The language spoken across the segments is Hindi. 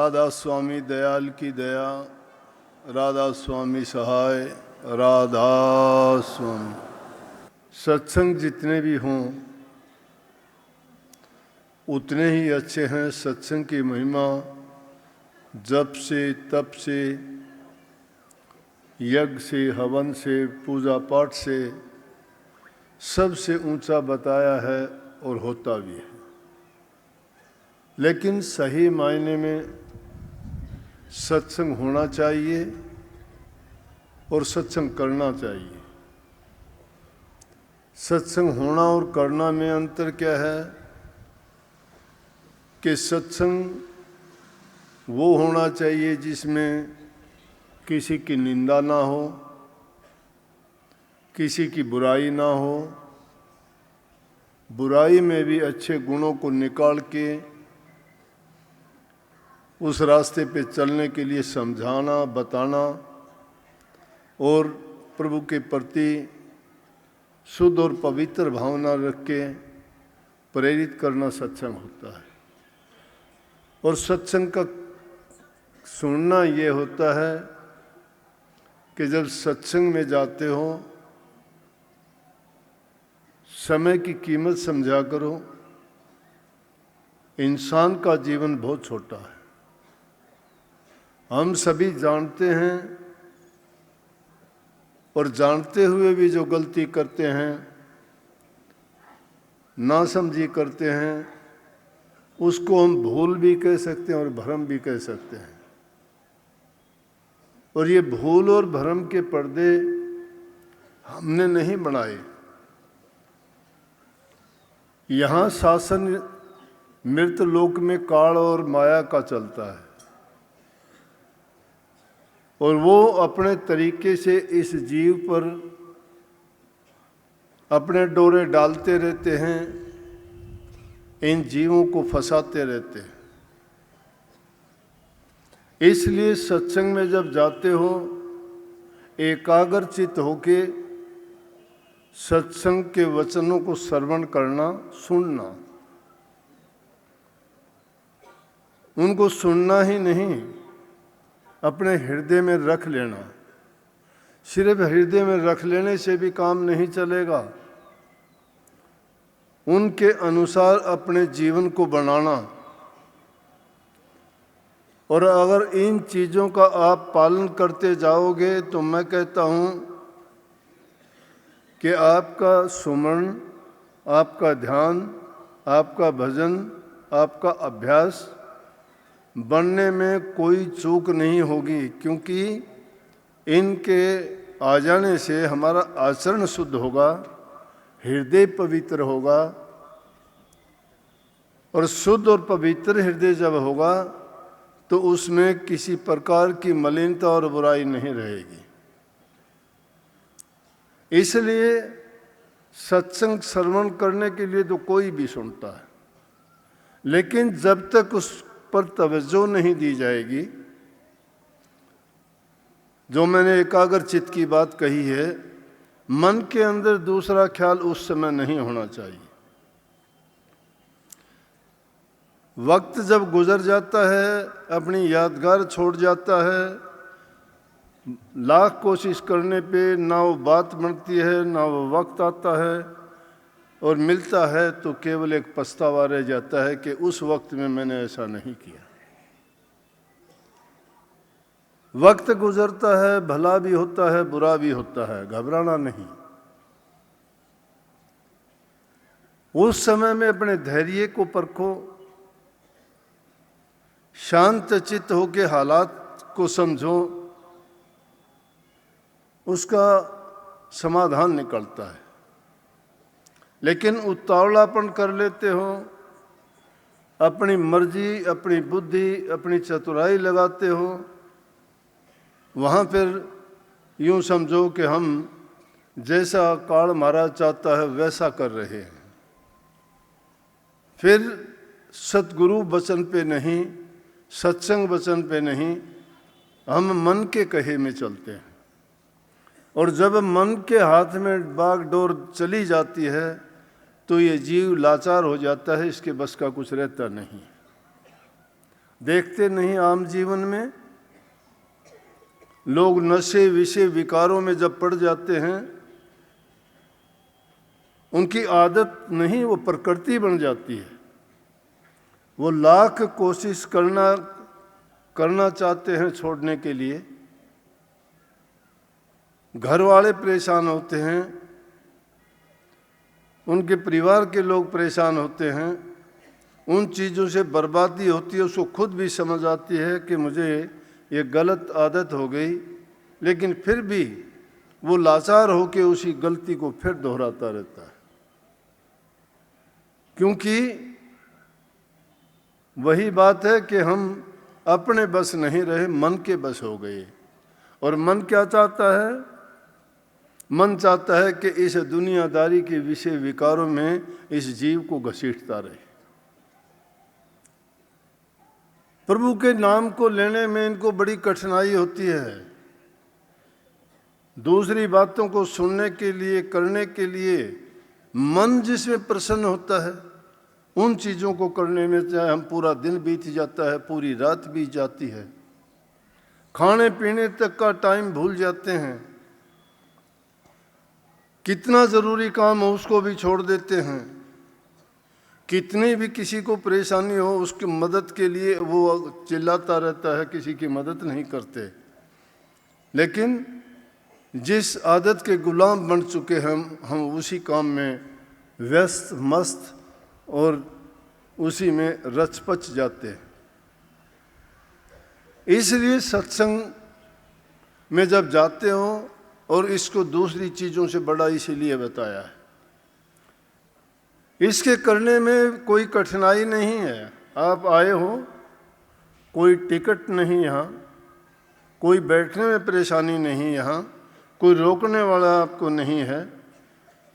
राधा स्वामी दयाल की दया, राधा स्वामी सहाय, राधा स्वामी। सत्संग जितने भी हों उतने ही अच्छे हैं। सत्संग की महिमा जप से, तप से, यज्ञ से, हवन से, पूजा पाठ से सबसे ऊंचा बताया है और होता भी है। लेकिन सही मायने में सत्संग होना चाहिए और सत्संग करना चाहिए। सत्संग होना और करना में अंतर क्या है कि सत्संग वो होना चाहिए जिसमें किसी की निंदा ना हो, किसी की बुराई ना हो, बुराई में भी अच्छे गुणों को निकाल के उस रास्ते पे चलने के लिए समझाना, बताना और प्रभु के प्रति शुद्ध और पवित्र भावना रख के प्रेरित करना सत्संग होता है। और सत्संग का सुनना ये होता है कि जब सत्संग में जाते हो समय की कीमत समझा करो। इंसान का जीवन बहुत छोटा है। हम सभी जानते हैं और जानते हुए भी जो गलती करते हैं, नासमझी करते हैं, उसको हम भूल भी कह सकते हैं और भ्रम भी कह सकते हैं। और ये भूल और भ्रम के पर्दे हमने नहीं बनाए। यहाँ शासन मृत लोक में काल और माया का चलता है और वो अपने तरीके से इस जीव पर अपने डोरे डालते रहते हैं, इन जीवों को फंसाते रहते हैं। इसलिए सत्संग में जब जाते हो एकाग्रचित्त होके सत्संग के वचनों को श्रवण करना, सुनना। उनको सुनना ही नहीं, अपने हृदय में रख लेना। सिर्फ हृदय में रख लेने से भी काम नहीं चलेगा। उनके अनुसार अपने जीवन को बनाना। और अगर इन चीज़ों का आप पालन करते जाओगे तो मैं कहता हूँ कि आपका सुमरण, आपका ध्यान, आपका भजन, आपका अभ्यास बनने में कोई चूक नहीं होगी। क्योंकि इनके आ जाने से हमारा आचरण शुद्ध होगा, हृदय पवित्र होगा। और शुद्ध और पवित्र हृदय जब होगा तो उसमें किसी प्रकार की मलिनता और बुराई नहीं रहेगी। इसलिए सत्संग श्रवण करने के लिए तो कोई भी सुनता है, लेकिन जब तक उस पर तवज्जो नहीं दी जाएगी, जो मैंने एकाग्रचित्त की बात कही है, मन के अंदर दूसरा ख्याल उस समय नहीं होना चाहिए। वक्त जब गुजर जाता है, अपनी यादगार छोड़ जाता है, लाख कोशिश करने पे ना वो बात बनती है, ना वो वक्त आता है, और मिलता है तो केवल एक पछतावा रह जाता है कि उस वक्त में मैंने ऐसा नहीं किया। वक्त गुजरता है, भला भी होता है, बुरा भी होता है, घबराना नहीं। उस समय में अपने धैर्य को परखो, शांत चित्त होकर हालात को समझो, उसका समाधान निकलता है। लेकिन उतावलापन कर लेते हो, अपनी मर्जी, अपनी बुद्धि, अपनी चतुराई लगाते हो, वहाँ फिर यूँ समझो कि हम जैसा काल महाराज चाहता है वैसा कर रहे हैं। फिर सतगुरु वचन पे नहीं, सत्संग वचन पे नहीं, हम मन के कहे में चलते हैं। और जब मन के हाथ में बागडोर चली जाती है तो ये जीव लाचार हो जाता है, इसके बस का कुछ रहता नहीं। देखते नहीं आम जीवन में लोग नशे विषय विकारों में जब पड़ जाते हैं, उनकी आदत नहीं, वो प्रकृति बन जाती है। वो लाख कोशिश करना चाहते हैं छोड़ने के लिए, घर वाले परेशान होते हैं, उनके परिवार के लोग परेशान होते हैं, उन चीज़ों से बर्बादी होती है। उसको खुद भी समझ आती है कि मुझे ये गलत आदत हो गई, लेकिन फिर भी वो लाचार होकर उसी गलती को फिर दोहराता रहता है, क्योंकि वही बात है कि हम अपने बस नहीं रहे, मन के बस हो गए। और मन क्या चाहता है? मन चाहता है कि इस दुनियादारी के विषय विकारों में इस जीव को घसीटता रहे। प्रभु के नाम को लेने में इनको बड़ी कठिनाई होती है। दूसरी बातों को सुनने के लिए, करने के लिए मन जिसमें प्रसन्न होता है, उन चीज़ों को करने में चाहे हम पूरा दिन बीत जाता है, पूरी रात बीत जाती है, खाने पीने तक का टाइम भूल जाते हैं, कितना ज़रूरी काम हो उसको भी छोड़ देते हैं, कितनी भी किसी को परेशानी हो उसकी मदद के लिए वो चिल्लाता रहता है, किसी की मदद नहीं करते। लेकिन जिस आदत के गुलाम बन चुके हैं हम उसी काम में व्यस्त मस्त और उसी में रचपच जाते हैं। इसलिए सत्संग में जब जाते हो, और इसको दूसरी चीज़ों से बड़ा इसीलिए बताया है, इसके करने में कोई कठिनाई नहीं है। आप आए हो, कोई टिकट नहीं यहाँ, कोई बैठने में परेशानी नहीं, यहाँ कोई रोकने वाला आपको नहीं है।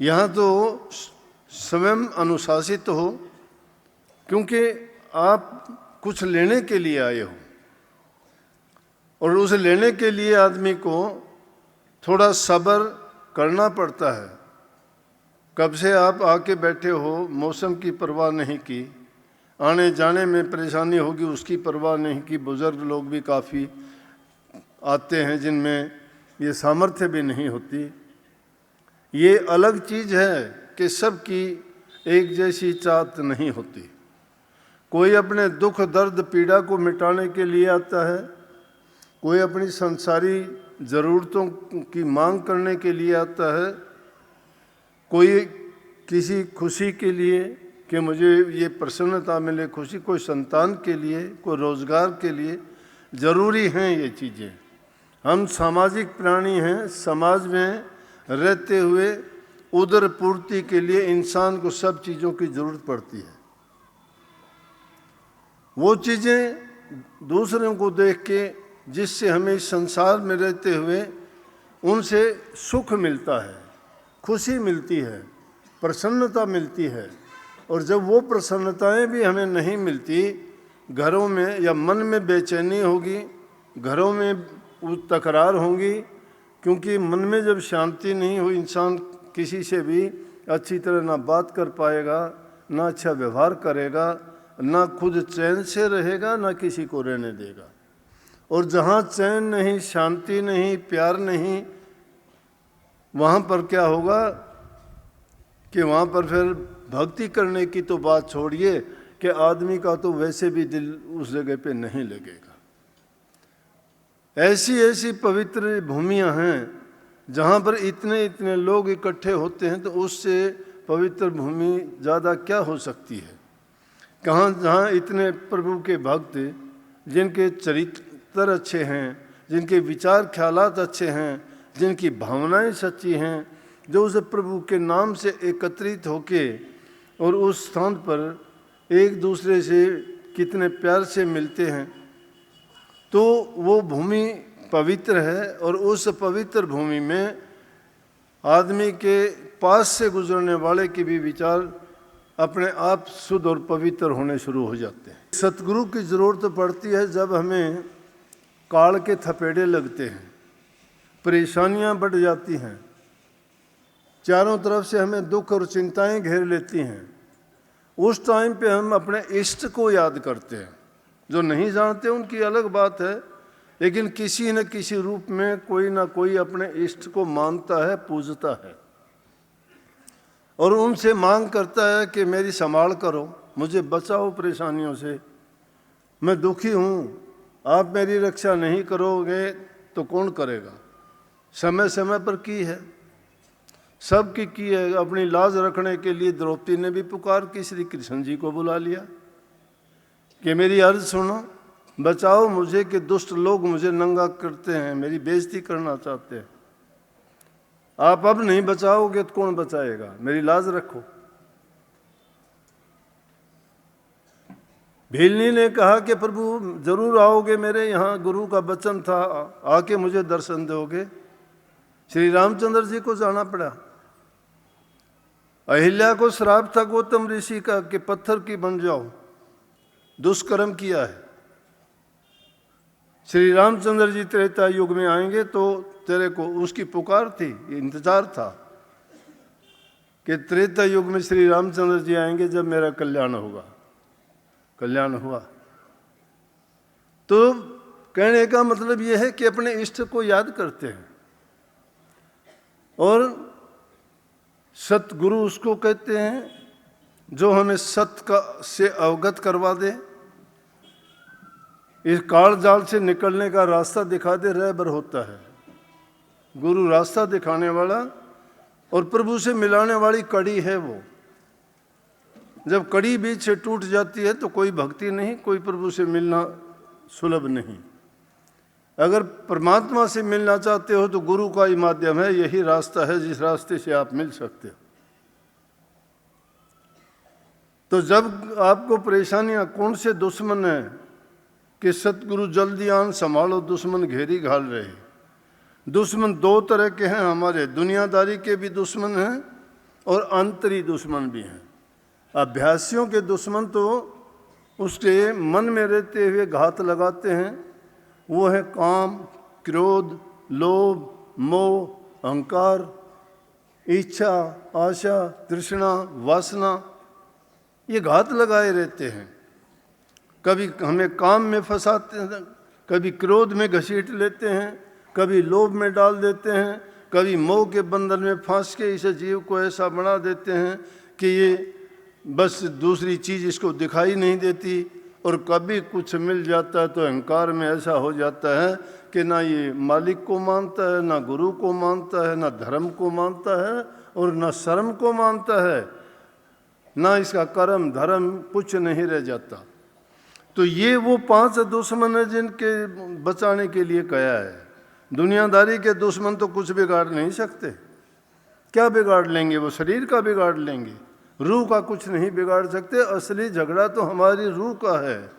यहाँ तो स्वयं अनुशासित हो, क्योंकि आप कुछ लेने के लिए आए हो, और उस लेने के लिए आदमी को थोड़ा सब्र करना पड़ता है। कब से आप आके बैठे हो, मौसम की परवाह नहीं की, आने जाने में परेशानी होगी उसकी परवाह नहीं की। बुज़ुर्ग लोग भी काफ़ी आते हैं जिनमें ये सामर्थ्य भी नहीं होती। ये अलग चीज़ है कि सबकी एक जैसी चाहत नहीं होती। कोई अपने दुख दर्द पीड़ा को मिटाने के लिए आता है, कोई अपनी संसारी ज़रूरतों की मांग करने के लिए आता है, कोई किसी खुशी के लिए कि मुझे ये प्रसन्नता मिले, खुशी, कोई संतान के लिए, कोई रोज़गार के लिए। ज़रूरी हैं ये चीज़ें। हम सामाजिक प्राणी हैं, समाज में रहते हुए उदर पूर्ति के लिए इंसान को सब चीज़ों की ज़रूरत पड़ती है। वो चीज़ें दूसरों को देख के जिससे हमें इस संसार में रहते हुए उनसे सुख मिलता है, खुशी मिलती है, प्रसन्नता मिलती है। और जब वो प्रसन्नताएं भी हमें नहीं मिलती, घरों में या मन में बेचैनी होगी, घरों में तकरार होंगी, क्योंकि मन में जब शांति नहीं हो, इंसान किसी से भी अच्छी तरह ना बात कर पाएगा, ना अच्छा व्यवहार करेगा, ना खुद चैन से रहेगा, ना किसी को रहने देगा। और जहाँ चैन नहीं, शांति नहीं, प्यार नहीं, वहाँ पर क्या होगा कि वहाँ पर फिर भक्ति करने की तो बात छोड़िए कि आदमी का तो वैसे भी दिल उस जगह पे नहीं लगेगा। ऐसी ऐसी पवित्र भूमियाँ हैं जहाँ पर इतने इतने लोग इकट्ठे होते हैं, तो उससे पवित्र भूमि ज़्यादा क्या हो सकती है। कहाँ जहाँ इतने प्रभु के भक्त जिनके चरित्र अच्छे हैं, जिनके विचार ख्यालात अच्छे हैं, जिनकी भावनाएं सच्ची हैं, जो उस प्रभु के नाम से एकत्रित होके और उस स्थान पर एक दूसरे से कितने प्यार से मिलते हैं, तो वो भूमि पवित्र है। और उस पवित्र भूमि में आदमी के पास से गुजरने वाले के भी विचार अपने आप शुद्ध और पवित्र होने शुरू हो जाते हैं। सतगुरु की ज़रूरत पड़ती है जब हमें काल के थपेड़े लगते हैं, परेशानियां बढ़ जाती हैं, चारों तरफ से हमें दुख और चिंताएं घेर लेती हैं। उस टाइम पे हम अपने इष्ट को याद करते हैं। जो नहीं जानते उनकी अलग बात है, लेकिन किसी न किसी रूप में कोई ना कोई अपने इष्ट को मानता है, पूजता है और उनसे मांग करता है कि मेरी संभाल करो, मुझे बचाओ परेशानियों से, मैं दुखी हूँ, आप मेरी रक्षा नहीं करोगे तो कौन करेगा। समय समय पर की है, सबकी की है। अपनी लाज रखने के लिए द्रौपदी ने भी पुकार की श्री कृष्ण जी को बुला लिया कि मेरी अर्ज सुनो, बचाओ मुझे कि दुष्ट लोग मुझे नंगा करते हैं, मेरी बेइज्जती करना चाहते हैं। आप अब नहीं बचाओगे तो कौन बचाएगा, मेरी लाज रखो। भीलनी ने कहा कि प्रभु जरूर आओगे मेरे यहाँ, गुरु का वचन था, आके मुझे दर्शन दोगे। श्री रामचंद्र जी को जाना पड़ा। अहिल्या को श्राप था गौतम ऋषि का कि पत्थर की बन जाओ, दुष्कर्म किया है। श्री रामचंद्र जी त्रेता युग में आएंगे तो तेरे को, उसकी पुकार थी, इंतजार था कि त्रेता युग में श्री रामचंद्र जी आएंगे जब मेरा कल्याण होगा। कल्याण हुआ। तो कहने का मतलब यह है कि अपने इष्ट को याद करते हैं और सतगुरु उसको कहते हैं जो हमें सत्य का से अवगत करवा दे, इस काल जाल से निकलने का रास्ता दिखा दे। रहबर होता है गुरु, रास्ता दिखाने वाला और प्रभु से मिलाने वाली कड़ी है वो। जब कड़ी बीच से टूट जाती है तो कोई भक्ति नहीं, कोई प्रभु से मिलना सुलभ नहीं। अगर परमात्मा से मिलना चाहते हो तो गुरु का ही माध्यम है, यही रास्ता है जिस रास्ते से आप मिल सकते हो। तो जब आपको परेशानियां कौन से दुश्मन है कि सतगुरु जल्दी आन संभालो, दुश्मन घेरी घाल रहे। दुश्मन दो तरह के हैं हमारे, दुनियादारी के भी दुश्मन हैं और अंतरी दुश्मन भी हैं। अभ्यासियों के दुश्मन तो उसके मन में रहते हुए घात लगाते हैं, वो है काम, क्रोध, लोभ, मोह, अहंकार, इच्छा, आशा, तृष्णा, वासना, ये घात लगाए रहते हैं। कभी हमें काम में फंसाते हैं, कभी क्रोध में घसीट लेते हैं, कभी लोभ में डाल देते हैं, कभी मोह के बंधन में फांस के इस जीव को ऐसा बना देते हैं कि ये बस दूसरी चीज़ इसको दिखाई नहीं देती। और कभी कुछ मिल जाता है तो अहंकार में ऐसा हो जाता है कि ना ये मालिक को मानता है, ना गुरु को मानता है, ना धर्म को मानता है और ना शर्म को मानता है, ना इसका कर्म धर्म कुछ नहीं रह जाता। तो ये वो 5 दुश्मन है जिनके बचाने के लिए कहा है। दुनियादारी के दुश्मन तो कुछ बिगाड़ नहीं सकते। क्या बिगाड़ लेंगे? वो शरीर का बिगाड़ लेंगे, रूह का कुछ नहीं बिगाड़ सकते। असली झगड़ा तो हमारी रूह का है।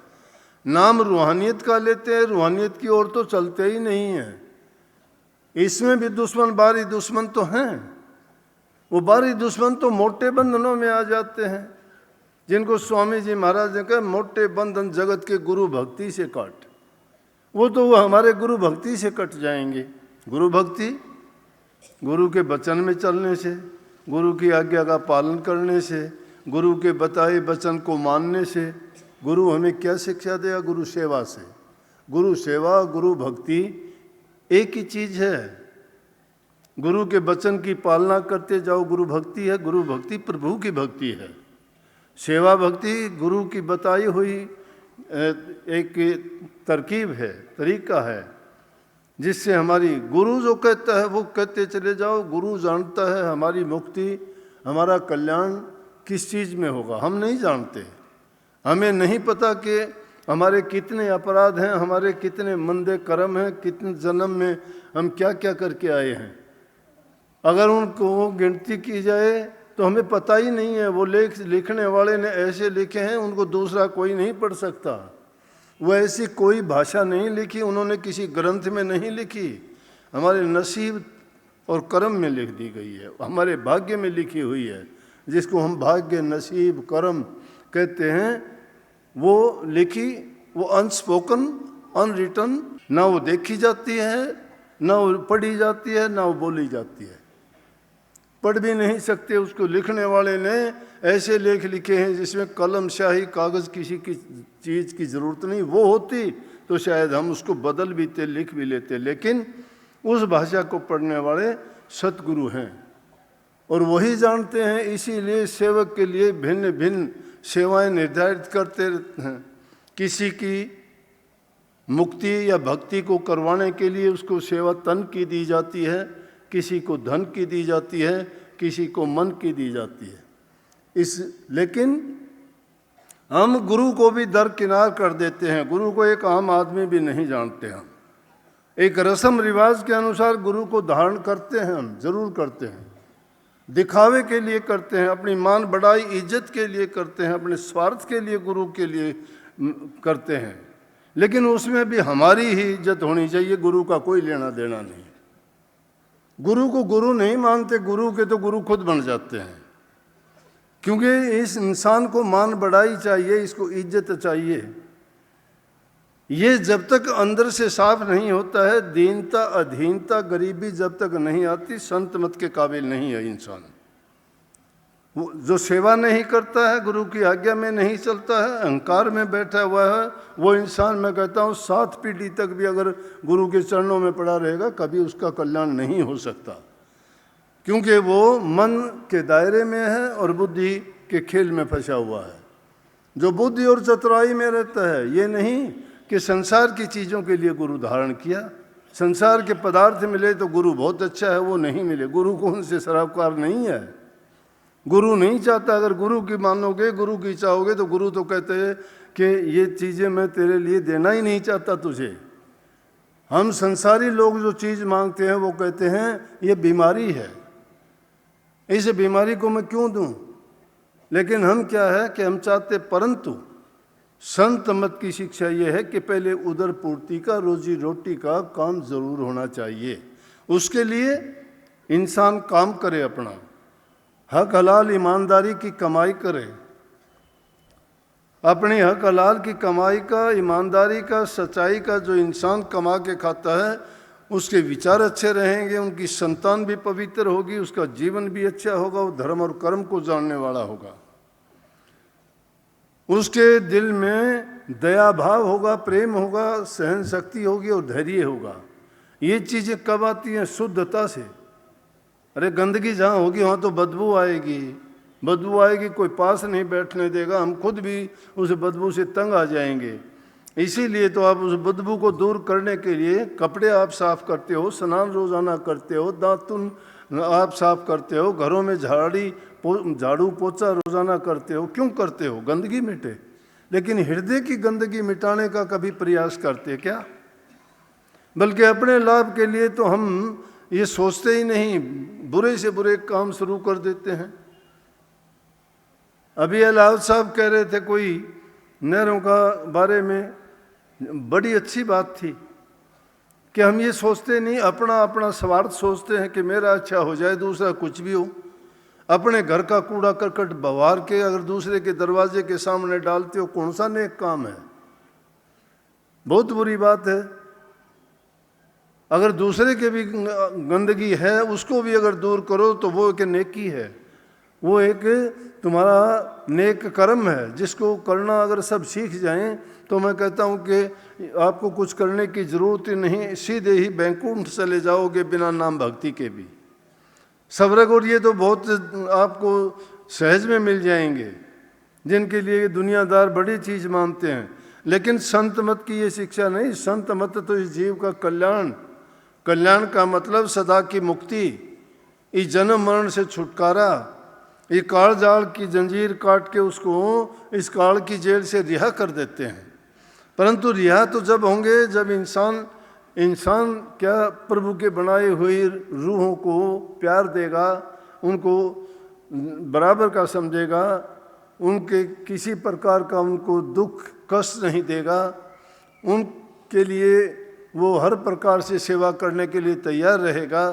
नाम रूहानियत का लेते हैं, रूहानियत की ओर तो चलते ही नहीं है। इसमें भी दुश्मन, बाहरी दुश्मन तो हैं। वो बाहरी दुश्मन तो मोटे बंधनों में आ जाते हैं, जिनको स्वामी जी महाराज ने कहा मोटे बंधन जगत के गुरु भक्ति से काट। वो तो वो हमारे गुरु भक्ति से कट जाएंगे। गुरु भक्ति, गुरु के वचन में चलने से, गुरु की आज्ञा का पालन करने से, गुरु के बताए वचन को मानने से। गुरु हमें क्या शिक्षा देगा? गुरु सेवा से। गुरु सेवा, गुरु भक्ति एक ही चीज़ है। गुरु के वचन की पालना करते जाओ, गुरु भक्ति है। गुरु भक्ति प्रभु की भक्ति है। सेवा भक्ति गुरु की बताई हुई एक तरकीब है, तरीका है, जिससे हमारी गुरु जो कहता है वो कहते चले जाओ। गुरु जानता है हमारी मुक्ति, हमारा कल्याण किस चीज़ में होगा। हम नहीं जानते, हमें नहीं पता कि हमारे कितने अपराध हैं, हमारे कितने मंदे कर्म हैं, कितने जन्म में हम क्या क्या करके आए हैं। अगर उनको गिनती की जाए तो हमें पता ही नहीं है। वो लिखने वाले ने ऐसे लिखे हैं, उनको दूसरा कोई नहीं पढ़ सकता। वो ऐसी कोई भाषा नहीं लिखी, उन्होंने किसी ग्रंथ में नहीं लिखी, हमारे नसीब और कर्म में लिख दी गई है, हमारे भाग्य में लिखी हुई है, जिसको हम भाग्य, नसीब, कर्म कहते हैं। वो लिखी, वो अनस्पोकन, अनरिटन, ना वो देखी जाती है, ना वो पढ़ी जाती है, ना वो बोली जाती है। पढ़ भी नहीं सकते। उसको लिखने वाले ने ऐसे लेख लिखे हैं जिसमें कलम, स्याही, कागज़, किसी की चीज़ की ज़रूरत नहीं। वो होती तो शायद हम उसको बदल भी थे, लिख भी लेते, लेकिन उस भाषा को पढ़ने वाले सतगुरु हैं और वही जानते हैं। इसीलिए सेवक के लिए भिन्न भिन्न सेवाएं निर्धारित करते हैं। किसी की मुक्ति या भक्ति को करवाने के लिए उसको सेवा तन की दी जाती है, किसी को धन की दी जाती है, किसी को मन की दी जाती है। लेकिन हम गुरु को भी दरकिनार कर देते हैं। गुरु को एक आम आदमी भी नहीं जानते। हम एक रस्म रिवाज के अनुसार गुरु को धारण करते हैं, हम जरूर करते हैं, दिखावे के लिए करते हैं, अपनी मान बढ़ाई इज्जत के लिए करते हैं, अपने स्वार्थ के लिए गुरु के लिए करते हैं। लेकिन उसमें भी हमारी ही इज्जत होनी चाहिए, गुरु का कोई लेना देना नहीं। गुरु को गुरु नहीं मानते, गुरु के तो गुरु खुद बन जाते हैं, क्योंकि इस इंसान को मान बढ़ाई चाहिए, इसको इज्जत चाहिए। ये जब तक अंदर से साफ नहीं होता है, दीनता, अधीनता, गरीबी जब तक नहीं आती, संत मत के काबिल नहीं है इंसान। वो जो सेवा नहीं करता है, गुरु की आज्ञा में नहीं चलता है, अहंकार में बैठा हुआ है, वो इंसान, मैं कहता हूँ 7 पीढ़ी तक भी अगर गुरु के चरणों में पड़ा रहेगा, कभी उसका कल्याण नहीं हो सकता, क्योंकि वो मन के दायरे में है और बुद्धि के खेल में फंसा हुआ है। जो बुद्धि और चतुराई में रहता है, ये नहीं कि संसार की चीज़ों के लिए गुरु धारण किया, संसार के पदार्थ मिले तो गुरु बहुत अच्छा है, वो नहीं मिले। गुरु कौन से शराबकार नहीं है। गुरु नहीं चाहता, अगर गुरु की मानोगे, गुरु की चाहोगे, तो गुरु तो कहते हैं कि ये चीज़ें मैं तेरे लिए देना ही नहीं चाहता तुझे। हम संसारी लोग जो चीज़ मांगते हैं वो कहते हैं ये बीमारी है, इस बीमारी को मैं क्यों दूं। लेकिन हम क्या है कि हम चाहते, परंतु संत मत की शिक्षा ये है कि पहले उदर पूर्ति का, रोजी रोटी का काम जरूर होना चाहिए। उसके लिए इंसान काम करे, अपना हक हलाल ईमानदारी की कमाई करे, अपनी हक हलाल की कमाई का, ईमानदारी का, सच्चाई का जो इंसान कमा के खाता है, उसके विचार अच्छे रहेंगे, उनकी संतान भी पवित्र होगी, उसका जीवन भी अच्छा होगा, वो धर्म और कर्म को जानने वाला होगा, उसके दिल में दया भाव होगा, प्रेम होगा, सहन शक्ति होगी और धैर्य होगा। ये चीज़ें कब आती हैं? शुद्धता से। अरे गंदगी जहाँ होगी वहाँ तो बदबू आएगी, बदबू आएगी, कोई पास नहीं बैठने देगा, हम खुद भी उस बदबू से तंग आ जाएंगे। इसीलिए तो आप उस बदबू को दूर करने के लिए कपड़े आप साफ करते हो, स्नान रोजाना करते हो, दातुन आप साफ करते हो, घरों में झाड़ू पोछा रोजाना करते हो। क्यों करते हो? गंदगी मिटे। लेकिन हृदय की गंदगी मिटाने का कभी प्रयास करते क्या? बल्कि अपने लाभ के लिए तो हम ये सोचते ही नहीं, बुरे से बुरे काम शुरू कर देते हैं। अभी अलाउद साहब कह रहे थे कोई नहरों का बारे में, बड़ी अच्छी बात थी कि हम ये सोचते नहीं, अपना अपना स्वार्थ सोचते हैं कि मेरा अच्छा हो जाए, दूसरा कुछ भी हो। अपने घर का कूड़ा करकट बवार के अगर दूसरे के दरवाजे के सामने डालते हो, कौन सा नेक काम है? बहुत बुरी बात है। अगर दूसरे के भी गंदगी है, उसको भी अगर दूर करो तो वो एक नेकी है, वो एक तुम्हारा नेक कर्म है, जिसको करना अगर सब सीख जाएं तो मैं कहता हूँ कि आपको कुछ करने की ज़रूरत ही नहीं, सीधे ही बैकुंठ चले जाओगे बिना नाम भक्ति के भी। स्वर्ग और ये तो बहुत आपको सहज में मिल जाएंगे, जिनके लिए दुनियादार बड़ी चीज़ मानते हैं। लेकिन संत मत की ये शिक्षा नहीं। संत मत तो इस जीव का कल्याण, कल्याण का मतलब सदा की मुक्ति, इस जन्म मरण से छुटकारा, ये काल जाल की जंजीर काट के उसको इस काल की जेल से रिहा कर देते हैं। परंतु रिहा तो जब होंगे जब इंसान क्या प्रभु के बनाए हुए रूहों को प्यार देगा, उनको बराबर का समझेगा, उनके किसी प्रकार का उनको दुख कष्ट नहीं देगा, उनके लिए वो हर प्रकार से सेवा करने के लिए तैयार रहेगा,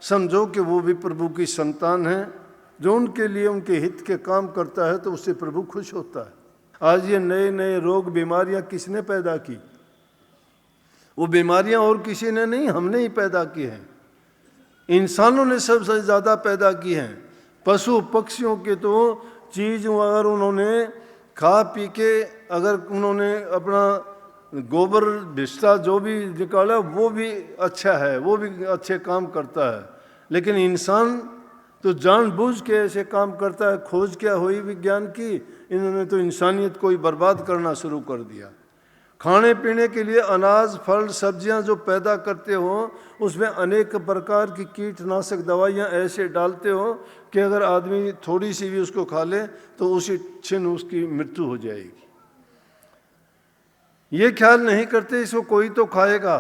समझो कि वो भी प्रभु की संतान है। जो उनके लिए उनके हित के काम करता है तो उससे प्रभु खुश होता है। आज ये नए नए रोग बीमारियां किसने पैदा की? वो बीमारियां और किसी ने नहीं, हमने ही पैदा की हैं। इंसानों ने सबसे ज़्यादा पैदा की हैं। पशु पक्षियों के तो चीज़ अगर उन्होंने खा पी के, अगर उन्होंने अपना गोबर भिष्टा जो भी निकाला वो भी अच्छा है, वो भी अच्छे काम करता है। लेकिन इंसान तो जानबूझ के ऐसे काम करता है। खोज क्या हुई विज्ञान की? इन्होंने तो इंसानियत को ही बर्बाद करना शुरू कर दिया। खाने पीने के लिए अनाज फल सब्जियां जो पैदा करते हो उसमें अनेक प्रकार की कीटनाशक दवाइयां ऐसे डालते हो कि अगर आदमी थोड़ी सी भी उसको खा ले तो उसी क्षण उसकी मृत्यु हो जाएगी। ये ख्याल नहीं करते इसको कोई तो खाएगा।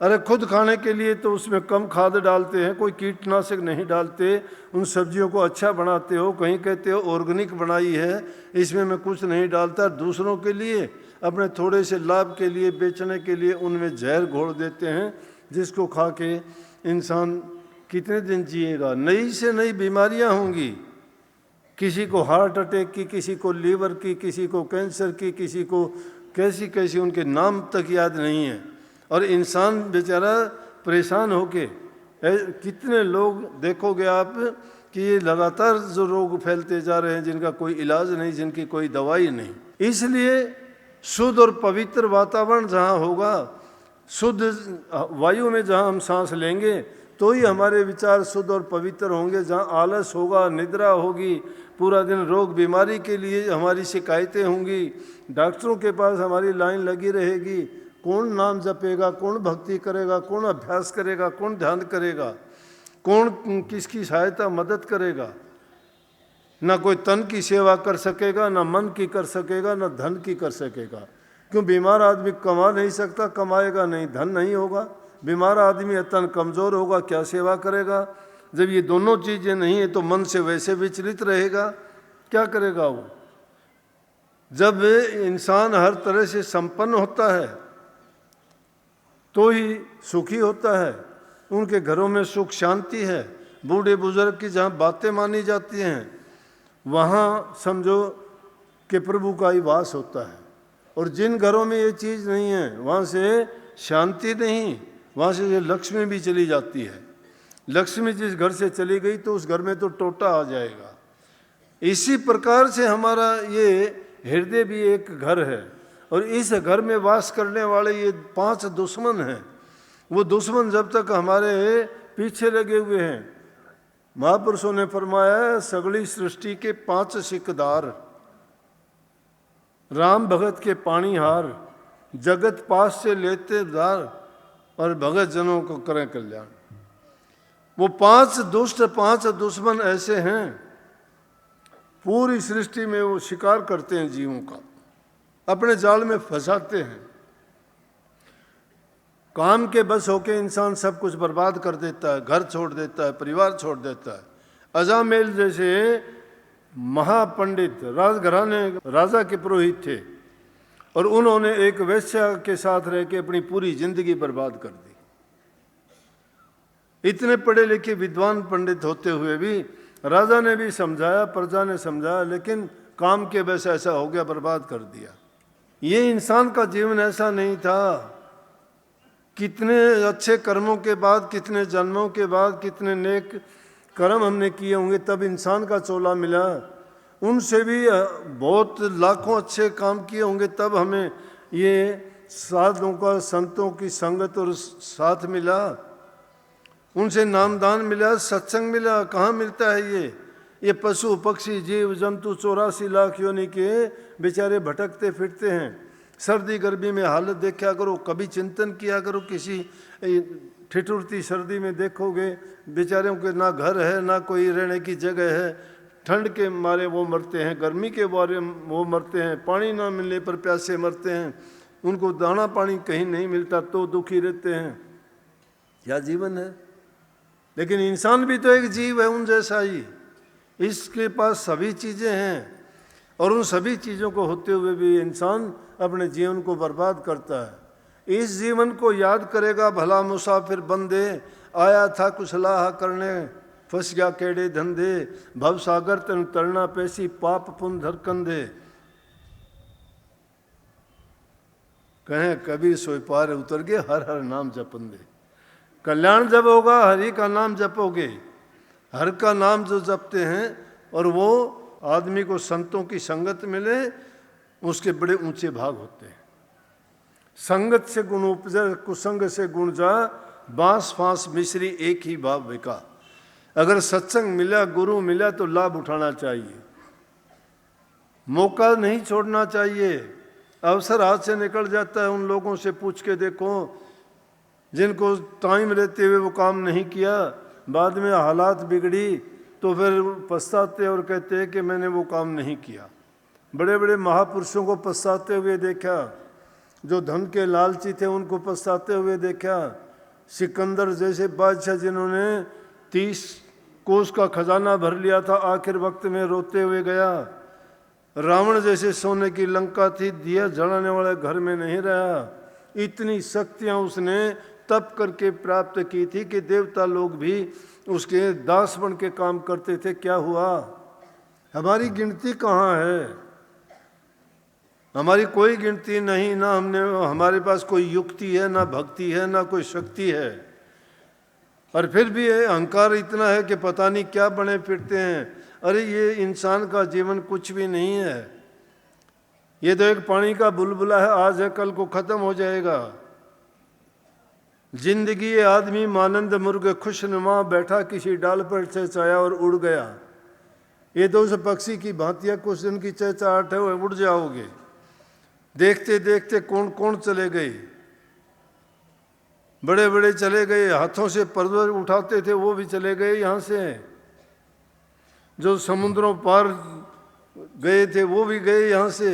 अरे खुद खाने के लिए तो उसमें कम खाद डालते हैं, कोई कीटनाशक नहीं डालते, उन सब्जियों को अच्छा बनाते हो, कहीं कहते हो ऑर्गेनिक बनाई है, इसमें मैं कुछ नहीं डालता। दूसरों के लिए अपने थोड़े से लाभ के लिए बेचने के लिए उनमें जहर घोल देते हैं, जिसको खा के इंसान कितने दिन जिएगा। नई से नई बीमारियां होंगी, किसी को हार्ट अटैक की, किसी को लीवर की, किसी को कैंसर की, किसी को कैसी कैसी, उनके नाम तक याद नहीं है। और इंसान बेचारा परेशान होके, कितने लोग देखोगे आप कि ये लगातार जो रोग फैलते जा रहे हैं जिनका कोई इलाज नहीं, जिनकी कोई दवाई नहीं। इसलिए शुद्ध और पवित्र वातावरण जहाँ होगा, शुद्ध वायु में जहाँ हम सांस लेंगे तो ही हमारे विचार शुद्ध और पवित्र होंगे। जहाँ आलस होगा, निद्रा होगी, पूरा दिन रोग बीमारी के लिए हमारी शिकायतें होंगी, डॉक्टरों के पास हमारी लाइन लगी रहेगी, कौन नाम जपेगा, कौन भक्ति करेगा, कौन अभ्यास करेगा, कौन ध्यान करेगा, कौन किसकी सहायता मदद करेगा। ना कोई तन की सेवा कर सकेगा, ना मन की कर सकेगा, ना धन की कर सकेगा। क्यों? बीमार आदमी कमा नहीं सकता, कमाएगा नहीं, धन नहीं होगा। बीमार आदमी तन कमज़ोर होगा, क्या सेवा करेगा? जब ये दोनों चीज़ें नहीं है तो मन से वैसे विचलित रहेगा, क्या करेगा वो? जब इंसान हर तरह से संपन्न होता है तो ही सुखी होता है। उनके घरों में सुख शांति है। बूढ़े बुजुर्ग की जहाँ बातें मानी जाती हैं वहाँ समझो कि प्रभु का ही वास होता है। और जिन घरों में ये चीज़ नहीं है वहाँ से शांति नहीं, वहाँ से लक्ष्मी भी चली जाती है। लक्ष्मी जिस घर से चली गई तो उस घर में तो टोटा आ जाएगा। इसी प्रकार से हमारा ये हृदय भी एक घर है और इस घर में वास करने वाले ये 5 दुश्मन हैं। वो दुश्मन जब तक हमारे पीछे लगे हुए हैं, महापुरुषों ने फरमाया सगली सृष्टि के 5 सिकदार, राम भगत के पानीहार, जगत पास से लेते दार और भगत जनों को करें कल्याण। वो 5 दुष्ट 5 दुश्मन ऐसे हैं, पूरी सृष्टि में वो शिकार करते हैं जीवों का, अपने जाल में फंसाते हैं। काम के बस होके इंसान सब कुछ बर्बाद कर देता है, घर छोड़ देता है, परिवार छोड़ देता है। अजामेल जैसे महापंडित राजघराने राजा के पुरोहित थे और उन्होंने एक वेश्या के साथ रह के अपनी पूरी जिंदगी बर्बाद कर दी। इतने पढ़े लिखे विद्वान पंडित होते हुए भी राजा ने भी समझाया, प्रजा ने समझाया, लेकिन काम के बस ऐसा हो गया, बर्बाद कर दिया। ये इंसान का जीवन ऐसा नहीं था। कितने अच्छे कर्मों के बाद, कितने जन्मों के बाद, कितने नेक कर्म हमने किए होंगे तब इंसान का चोला मिला। उनसे भी बहुत लाखों अच्छे काम किए होंगे तब हमें ये साधुओं का, संतों की संगत और साथ मिला, उनसे नामदान मिला, सत्संग मिला। कहाँ मिलता है ये पशु पक्षी जीव जंतु 84 लाख योनि के बेचारे भटकते फिरते हैं। सर्दी गर्मी में हालत देखा करो, कभी चिंतन किया करो। किसी ठिठुरती सर्दी में देखोगे बेचारों के ना घर है, ना कोई रहने की जगह है, ठंड के मारे वो मरते हैं, गर्मी के मारे वो मरते हैं, पानी ना मिलने पर प्यासे मरते हैं, उनको दाना पानी कहीं नहीं मिलता तो दुखी रहते हैं। क्या जीवन है? लेकिन इंसान भी तो एक जीव है उन जैसा ही। इसके पास सभी चीज़ें हैं और उन सभी चीज़ों को होते हुए भी इंसान अपने जीवन को बर्बाद करता है। इस जीवन को याद करेगा भला मुसाफिर बंदे, आया था कुछ लाहा करने, फंस गया केड़े धंधे, भव सागर तन तरना पैसी, पाप पुन धर कंधे। कहें कबीर सोई पार उतर गए, हर हर नाम जपंदे। कल्याण जब होगा हरि का नाम जपोगे। हर का नाम जो जपते हैं और वो आदमी को संतों की संगत मिले, उसके बड़े ऊंचे भाग होते हैं। संगत से गुण उपजे, कुसंग से गुण जा, बांस फांस मिश्री एक ही भाव बिका। अगर सत्संग मिला, गुरु मिला तो लाभ उठाना चाहिए, मौका नहीं छोड़ना चाहिए। अवसर हाथ से निकल जाता है, उन लोगों से पूछ के देखो जिनको टाइम रहते हुए वो काम नहीं किया, बाद में हालात बिगड़ी तो फिर पछताते और कहते हैं कि मैंने वो काम नहीं किया। बड़े बड़े महापुरुषों को पछताते हुए देखा, जो धन के लालची थे उनको पछताते हुए देखा। सिकंदर जैसे बादशाह जिन्होंने 30 कोस का खजाना भर लिया था, आखिर वक्त में रोते हुए गया। रावण जैसे सोने की लंका थी, दिया जलाने वाले घर में नहीं रहा। इतनी शक्तियां उसने तप करके प्राप्त की थी कि देवता लोग भी उसके दास बन के काम करते थे। क्या हुआ? हमारी गिनती कहाँ है? हमारी कोई गिनती नहीं, ना हमारे पास कोई युक्ति है, ना भक्ति है, ना कोई शक्ति है। और फिर भी अहंकार इतना है कि पता नहीं क्या बने फिरते हैं। अरे ये इंसान का जीवन कुछ भी नहीं है, ये तो एक पानी का बुलबुला है, आज है कल को खत्म हो जाएगा। जिंदगी ये आदमी मानंद मुर्ग खुशनुमा, बैठा किसी डाल पर चहचहाया और उड़ गया। ये तो उस पक्षी की भांति है, कुछ दिन की चहचहाहट है, वो उड़ जाओगे। देखते देखते कौन कौन चले गए, बड़े बड़े चले गए, हाथों से पर्वत उठाते थे वो भी चले गए यहाँ से। जो समुद्रों पार गए थे वो भी गए यहाँ से।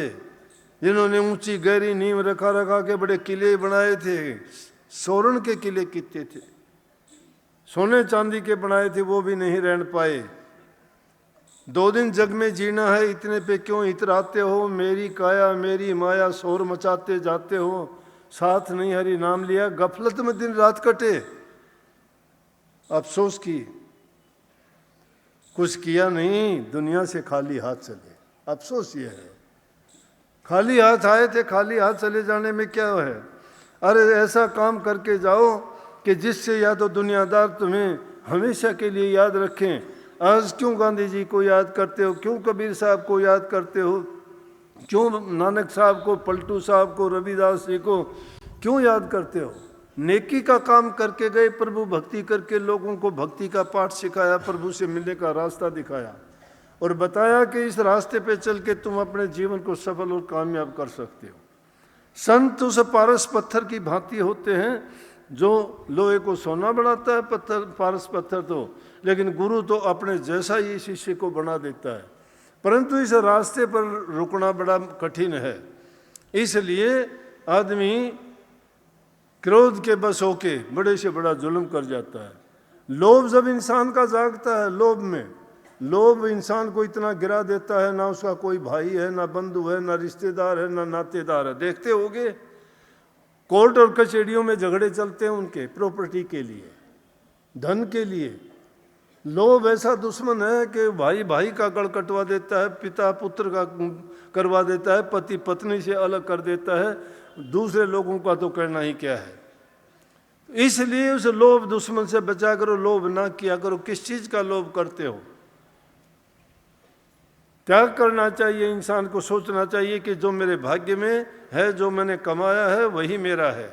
जिन्होंने ऊंची गहरी नींव रखा रखा के बड़े किले बनाए थे, सोरण के किले कितने थे, सोने चांदी के बनाए थे, वो भी नहीं रह पाए। 2 दिन जग में जीना है, इतने पे क्यों इतराते हो? मेरी काया मेरी माया शोर मचाते जाते हो, साथ नहीं हरि नाम लिया, गफलत में दिन रात कटे। अफसोस की कुछ किया नहीं, दुनिया से खाली हाथ चले। अफसोस ये है, खाली हाथ आए थे, खाली हाथ चले जाने में क्या है? अरे ऐसा काम करके जाओ कि जिससे या तो दुनियादार तुम्हें हमेशा के लिए याद रखें। आज क्यों गांधी जी को याद करते हो, क्यों कबीर साहब को याद करते हो, क्यों नानक साहब को, पलटू साहब को, रविदास जी को क्यों याद करते हो? नेकी का काम करके गए, प्रभु भक्ति करके लोगों को भक्ति का पाठ सिखाया, प्रभु से मिलने का रास्ता दिखाया और बताया कि इस रास्ते पे चल के तुम अपने जीवन को सफल और कामयाब कर सकते हो। संत उस पारस पत्थर की भांति होते हैं जो लोहे को सोना बनाता है, पत्थर पारस पत्थर तो, लेकिन गुरु तो अपने जैसा ही शिष्य को बना देता है। परंतु इस रास्ते पर रुकना बड़ा कठिन है, इसलिए आदमी क्रोध के बस होके बड़े से बड़ा जुल्म कर जाता है। लोभ जब इंसान का जागता है, लोभ इंसान को इतना गिरा देता है, ना उसका कोई भाई है, ना बंधु है, ना रिश्तेदार है, ना नातेदार है। देखते होगे कोर्ट और कचहरियों में झगड़े चलते हैं उनके प्रॉपर्टी के लिए, धन के लिए। लोभ ऐसा दुश्मन है कि भाई भाई का गड़ कटवा देता है, पिता पुत्र का करवा देता है, पति पत्नी से अलग कर देता है, दूसरे लोगों का तो कहना ही क्या है। इसलिए उस लोभ दुश्मन से बचा करो, लोभ ना किया करो। किस चीज का लोभ करते हो? त्याग करना चाहिए इंसान को, सोचना चाहिए कि जो मेरे भाग्य में है, जो मैंने कमाया है वही मेरा है।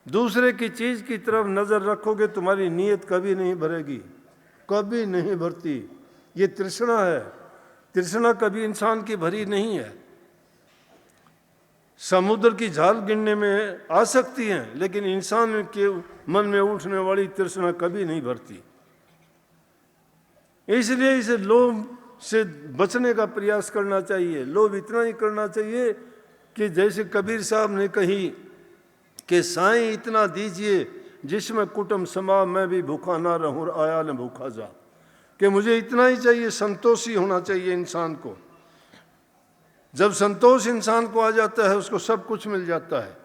दूसरे की चीज की तरफ नजर रखोगे, तुम्हारी नीयत कभी नहीं भरेगी, कभी नहीं भरती। ये तृष्णा है, तृष्णा कभी इंसान की भरी नहीं है। समुद्र की झाल गिनने में आ सकती हैं, लेकिन इंसान के मन में उठने वाली तृष्णा कभी नहीं भरती। इसलिए इसे लोभ से बचने का प्रयास करना चाहिए। लोभ इतना ही करना चाहिए कि जैसे कबीर साहब ने कही कि साईं इतना दीजिए जिसमें कुटुंब समा, मैं भी भूखा ना रहूं, आया न भूखा जा। कि मुझे इतना ही चाहिए, संतोषी होना चाहिए इंसान को। जब संतोष इंसान को आ जाता है उसको सब कुछ मिल जाता है।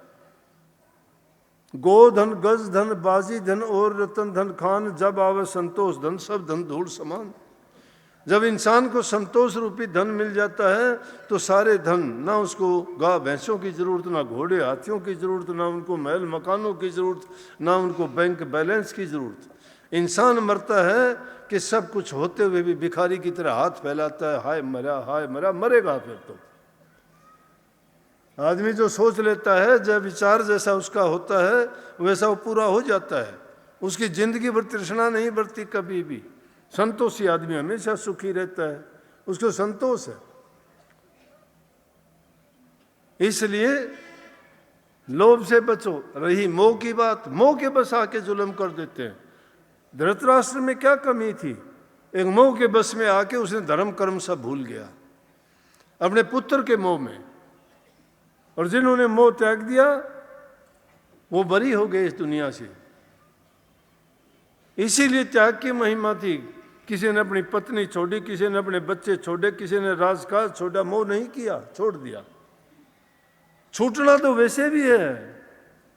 गोधन गज धन बाजी धन और रतन धन खान, जब आवे संतोष धन सब धन धूल समान। जब इंसान को संतोष रूपी धन मिल जाता है तो सारे धन, ना उसको गाय भैंसों की जरूरत, ना घोड़े हाथियों की जरूरत, ना उनको महल मकानों की जरूरत, ना उनको बैंक बैलेंस की जरूरत। इंसान मरता है कि सब कुछ होते हुए भी भिखारी की तरह हाथ फैलाता है, हाय मरा, मरेगा फिर तो। आदमी जो सोच लेता है, जब विचार जैसा उसका होता है वैसा वो पूरा हो जाता है, उसकी जिंदगी भर तृष्णा नहीं बढ़ती कभी भी। संतोषी आदमी हमेशा सुखी रहता है, उसको संतोष है। इसलिए लोभ से बचो। रही मोह की बात, मोह के बस आके जुल्म कर देते हैं। धृतराष्ट्र में क्या कमी थी? एक मोह के बस में आके उसने धर्म कर्म सब भूल गया अपने पुत्र के मोह में, और जिन्होंने मोह त्याग दिया वो बरी हो गए इस दुनिया से। इसीलिए त्याग की महिमा थी। किसी ने अपनी पत्नी छोड़ी, किसी ने अपने बच्चे छोड़े, किसी ने राजकाज छोड़ा, मोह नहीं किया, छोड़ दिया। छूटना तो वैसे भी है,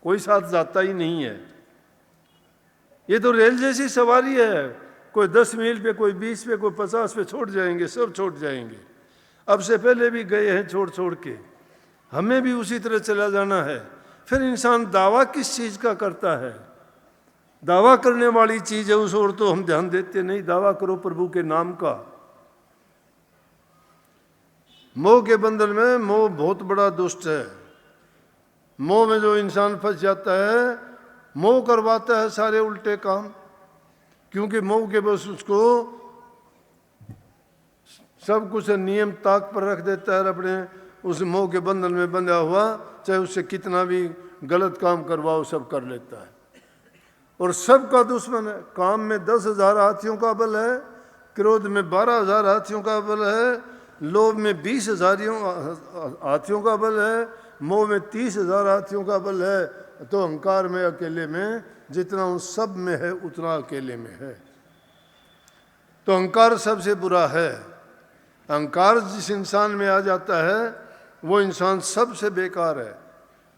कोई साथ जाता ही नहीं है। ये तो रेल जैसी सवारी है, कोई 10 मील पे, कोई 20 पे, कोई 50 पे छोड़ जाएंगे, सब छोड़ जाएंगे। अब से पहले भी गए हैं छोड़ छोड़ के, हमें भी उसी तरह चला जाना है। फिर इंसान दावा किस चीज का करता है? दावा करने वाली चीज है, उस ओर तो हम ध्यान देते नहीं। दावा करो प्रभु के नाम का। मोह के बंधन में, मोह बहुत बड़ा दुष्ट है। मोह में जो इंसान फंस जाता है, मोह करवाता है सारे उल्टे काम, क्योंकि मोह के बस उसको सब कुछ नियम ताक पर रख देता है। अपने उस मोह के बंधन में बंधा हुआ, चाहे उससे कितना भी गलत काम करवाओ, सब कर लेता है और सबका दुश्मन है। काम में 10,000 हाथियों का बल है, क्रोध में 12,000 हाथियों का बल है, लोभ में 20,000 हाथियों का बल है, मोह में 30,000 हाथियों का बल है, तो अहंकार में अकेले में जितना उन सब में है उतना अकेले में है। तो अहंकार सबसे बुरा है। अहंकार जिस इंसान में आ जाता है वो इंसान सबसे बेकार है।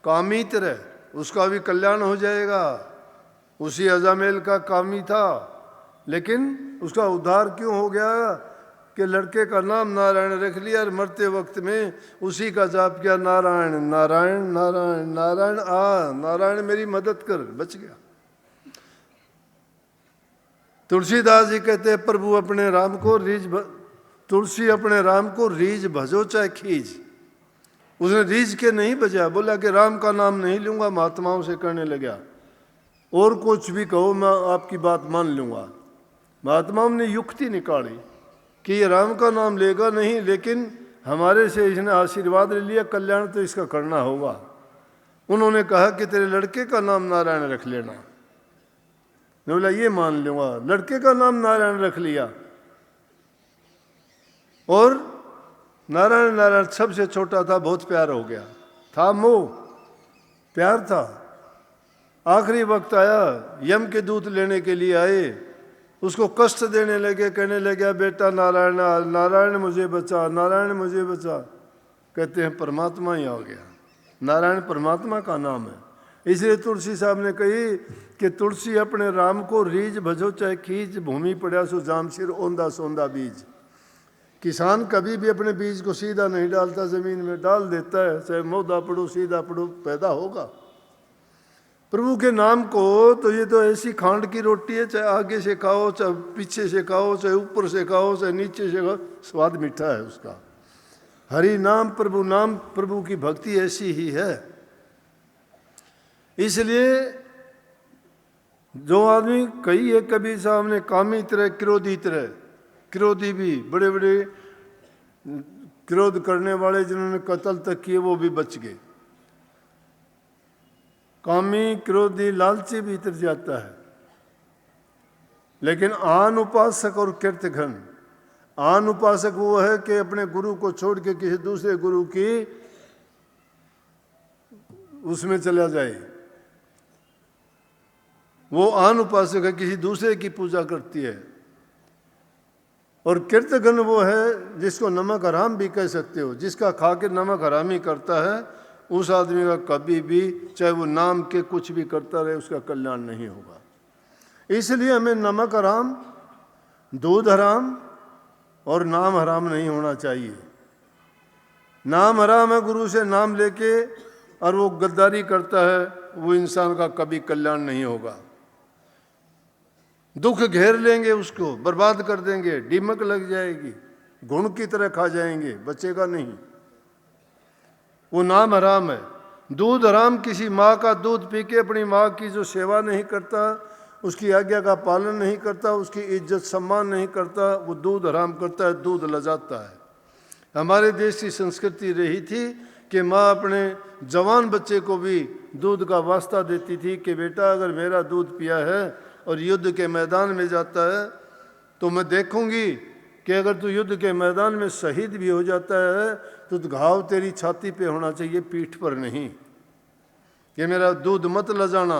कामी तरह उसका भी कल्याण हो जाएगा। उसी अजामेल का कामी था, लेकिन उसका उद्धार क्यों हो गया कि लड़के का नाम नारायण रख लिया और मरते वक्त में उसी का जाप किया, नारायण नारायण नारायण नारायण, नारायण मेरी मदद कर, बच गया। तुलसीदास जी कहते हैं, प्रभु अपने राम को तुलसी अपने राम को रीझ भजो चाहे खींच। उसने रीझ के नहीं बजा, बोला कि राम का नाम नहीं लूंगा, महात्माओं से करने लगा, और कुछ भी कहो मैं आपकी बात मान लूंगा। महात्माओं ने युक्ति निकाली कि ये राम का नाम लेगा नहीं, लेकिन हमारे से इसने आशीर्वाद ले लिया, कल्याण तो इसका करना होगा। उन्होंने कहा कि तेरे लड़के का नाम नारायण रख लेना। मैं बोला ये मान लूंगा। लड़के का नाम नारायण रख लिया, और नारायण नारायण सबसे छोटा था, बहुत प्यार हो गया था। मोह प्यार था। आखिरी वक्त आया, यम के दूत लेने के लिए आए, उसको कष्ट देने लगे, कहने लगे बेटा नारायण नारायण मुझे बचा, नारायण मुझे बचा। कहते हैं परमात्मा ही आ गया। नारायण परमात्मा का नाम है। इसलिए तुलसी साहब ने कही कि तुलसी अपने राम को रीझ भजो चाहे खींच, भूमि पड़ा सो जाम सिर ओंदा सोंदा बीज। किसान कभी भी अपने बीज को सीधा नहीं डालता, जमीन में डाल देता है, चाहे मौदा पड़ो सीधा पड़ो, पैदा होगा। प्रभु के नाम को तो ये तो ऐसी खांड की रोटी है, चाहे आगे से खाओ, चाहे पीछे से खाओ, चाहे ऊपर से खाओ, चाहे नीचे से खाओ, स्वाद मीठा है उसका। हरि नाम, प्रभु की भक्ति ऐसी ही है। इसलिए जो आदमी कही है कबीर साहब ने, कामी तरह क्रोधी तरह, क्रोधी भी बड़े बड़े क्रोध करने वाले जिन्होंने कत्ल तक किए वो भी बच गए। कामी क्रोधी लालची भी इतर जाता है, लेकिन आन उपासक और कीर्तघन, आन उपासक वो है कि अपने गुरु को छोड़ के किसी दूसरे गुरु की उसमें चला जाए, वो आन उपासक है, किसी दूसरे की पूजा करती है। और कृतघ्न वो है जिसको नमक हराम भी कह सकते हो, जिसका खा के नमक हरामी करता है, उस आदमी का कभी भी चाहे वो नाम के कुछ भी करता रहे उसका कल्याण नहीं होगा। इसलिए हमें नमक हराम, दूध हराम और नाम हराम नहीं होना चाहिए। नाम हराम है, गुरु से नाम लेके और वो गद्दारी करता है, वो इंसान का कभी कल्याण नहीं होगा। दुख घेर लेंगे, उसको बर्बाद कर देंगे, दीमक लग जाएगी, घुन की तरह खा जाएंगे, बचेगा नहीं। वो नाम हराम है। दूध हराम, किसी माँ का दूध पी के अपनी माँ की जो सेवा नहीं करता, उसकी आज्ञा का पालन नहीं करता, उसकी इज्जत सम्मान नहीं करता, वो दूध हराम करता है, दूध लजाता है। हमारे देश की संस्कृति रही थी कि माँ अपने जवान बच्चे को भी दूध का वास्ता देती थी कि बेटा अगर मेरा दूध पिया है और युद्ध के मैदान में जाता है तो मैं देखूंगी कि अगर तू युद्ध के मैदान में शहीद भी हो जाता है तो घाव तेरी छाती पे होना चाहिए, पीठ पर नहीं, कि मेरा दूध मत लजाना।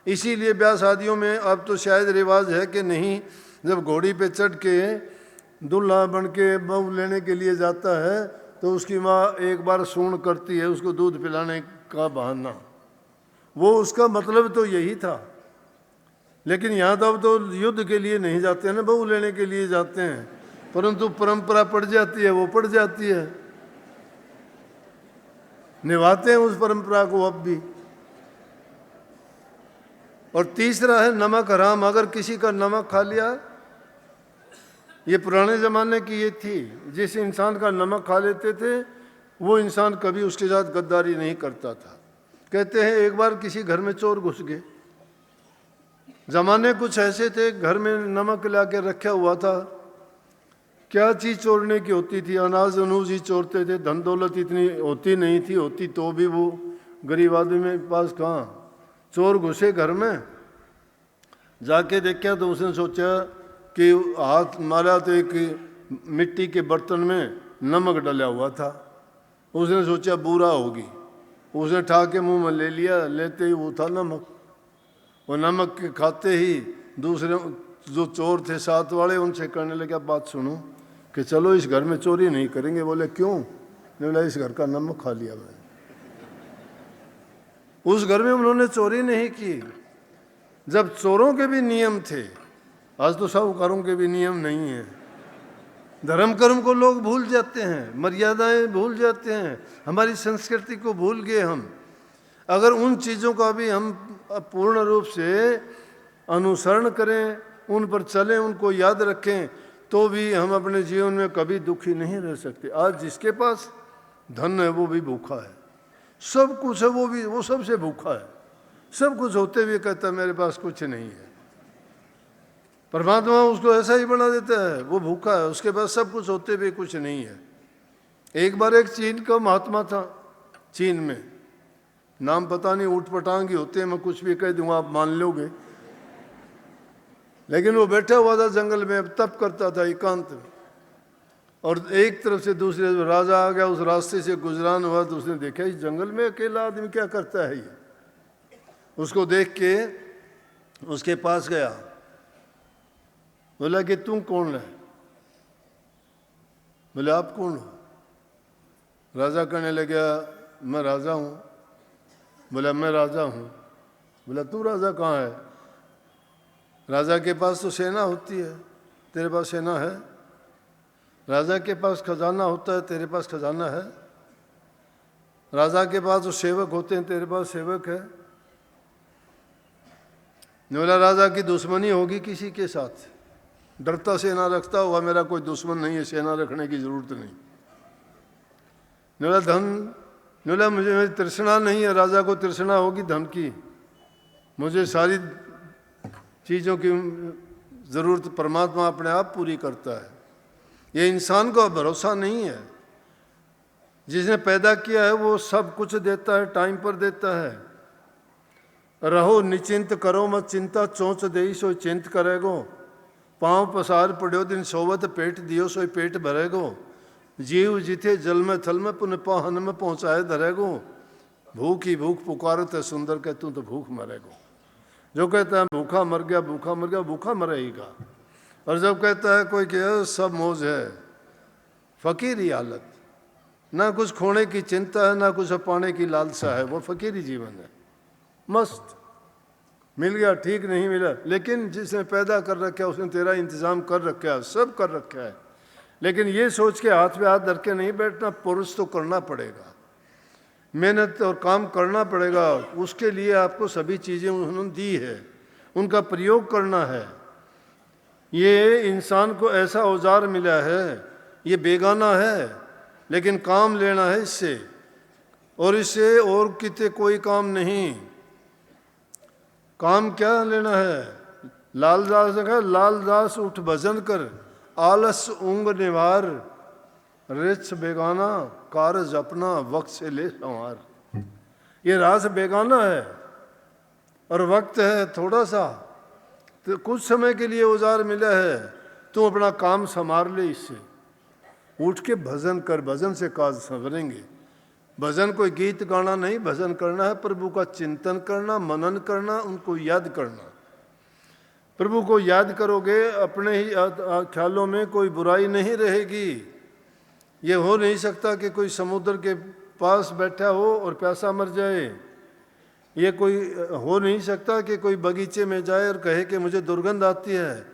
इसीलिए ब्याह शादियों में अब तो शायद रिवाज है कि नहीं, जब घोड़ी पे चढ़ के दूल्हा बन के बहू लेने के लिए जाता है तो उसकी माँ एक बार सूंड करती है उसको दूध पिलाने का बहाना। वो उसका मतलब तो यही था। लेकिन यहाँ तो अब तो युद्ध के लिए नहीं जाते हैं ना, बहू लेने के लिए जाते हैं, परंतु परंपरा पड़ जाती है, वो पड़ जाती है, निभाते हैं उस परंपरा को अब भी। और तीसरा है नमक हराम। अगर किसी का नमक खा लिया, ये पुराने ज़माने की ये थी, जिस इंसान का नमक खा लेते थे वो इंसान कभी उसके साथ गद्दारी नहीं करता था। कहते हैं एक बार किसी घर में चोर घुस गए। ज़माने कुछ ऐसे थे, घर में नमक ला के रखा हुआ था, क्या चीज़ चोरने की होती थी, अनाज अनूज ही चोरते थे, धन दौलत इतनी होती नहीं थी, होती तो भी वो गरीब आदमी के पास कहाँ। चोर घुसे घर में, जाके देखा तो उसने सोचा कि हाथ मारा तो एक मिट्टी के बर्तन में नमक डला हुआ था। उसने सोचा बुरा होगी, उसने ठा के मुंह में ले लिया, लेते ही वो था नमक। वो नमक के खाते ही दूसरे जो चोर थे साथ वाले, उनसे करने लगे बात सुनो कि चलो इस घर में चोरी नहीं करेंगे। बोले क्यों? बोला इस घर का नमक खा लिया मैंने। उस घर में उन्होंने चोरी नहीं की। जब चोरों के भी नियम थे, आज तो साहूकारों के भी नियम नहीं है। धर्म कर्म को लोग भूल जाते हैं, मर्यादाएं भूल जाते हैं, हमारी संस्कृति को भूल गए हम। अगर उन चीज़ों का भी हम पूर्ण रूप से अनुसरण करें, उन पर चलें, उनको याद रखें, तो भी हम अपने जीवन में कभी दुखी नहीं रह सकते। आज जिसके पास धन है वो भी भूखा है, सब कुछ है वो सबसे भूखा है। सब कुछ होते हुए कहता है मेरे पास कुछ नहीं है। परमात्मा उसको ऐसा ही बना देता है, वो भूखा है, उसके पास सब कुछ होते हुए कुछ नहीं है। एक बार एक चीन का महात्मा था, चीन में, नाम पता नहीं, ऊट पटांगी होते हैं, मैं कुछ भी कह दूंगा आप मान लोगे। लेकिन वो बैठा हुआ था जंगल में, तप करता था एकांत में, और एक तरफ से दूसरे राजा आ गया, उस रास्ते से गुजरान हुआ तो उसने देखा इस जंगल में अकेला आदमी क्या करता है ये। उसको देख के उसके पास गया, बोला कि तुम कौन है? बोले आप कौन हो? राजा कहने लगा मैं राजा हूँ। बोला मैं राजा हूँ। बोला तू राजा कहाँ है? राजा के पास तो सेना होती है, तेरे पास सेना है? राजा के पास खजाना होता है, तेरे पास खजाना है? राजा के पास तो सेवक होते हैं, तेरे पास सेवक है? बोला राजा की दुश्मनी होगी किसी के साथ, डरता सेना रखता होगा, मेरा कोई दुश्मन नहीं है, सेना रखने की जरूरत नहीं। बोला धन, बोला मुझे मेरी तृष्णा नहीं है, राजा को तृष्णा होगी धन की, मुझे सारी चीज़ों की ज़रूरत परमात्मा अपने आप पूरी करता है। ये इंसान को भरोसा नहीं है। जिसने पैदा किया है वो सब कुछ देता है, टाइम पर देता है। रहो निचिंत करो मत चिंता, चोंच देई सोई चिंत करेगो, पाँव पसार पड़ो दिन सोवत पेट दियो सोई पेट भरेगो, जीव जिथे जल में थल में पुन पाहन में पहुँचाए धरेगो, भूख ही भूख पुकारत है सुंदर कह तू तो भूख मरेगो। जो कहता है भूखा मर गया, भूखा मर गया, भूखा मरेगा। और जब कहता है कोई कि सब मौज है, फकीरी हालत, ना कुछ खोने की चिंता है, ना कुछ पाने की लालसा है, वो फकीरी जीवन है। मस्त, मिल गया ठीक, नहीं मिला, लेकिन जिसने पैदा कर रखा है उसने तेरा इंतजाम कर रखा है, सब कर रखा है। लेकिन ये सोच के हाथ पे हाथ धर के नहीं बैठना, पुरुष तो करना पड़ेगा, मेहनत और काम करना पड़ेगा, उसके लिए आपको सभी चीज़ें उन्होंने दी है, उनका प्रयोग करना है। ये इंसान को ऐसा औजार मिला है, ये बेगाना है, लेकिन काम लेना है इससे, और इससे और किते कोई काम नहीं। काम क्या लेना है? लालदास ने कहा, लालदास उठ भजन कर, आलस ऊंग निवार, रिछ बेगाना कारज अपना, वक्त से ले संवार। ये रास बेगाना है और वक्त है थोड़ा सा, तो कुछ समय के लिए औजार मिला है, तू अपना काम संभाल ले इससे, उठ के भजन कर, भजन से काज संवरेंगे। भजन कोई गीत गाना नहीं, भजन करना है प्रभु का चिंतन करना, मनन करना, उनको याद करना। प्रभु को याद करोगे, अपने ही ख्यालों में कोई बुराई नहीं रहेगी। ये हो नहीं सकता कि कोई समुद्र के पास बैठा हो और प्यासा मर जाए। ये कोई हो नहीं सकता कि कोई बगीचे में जाए और कहे कि मुझे दुर्गंध आती है।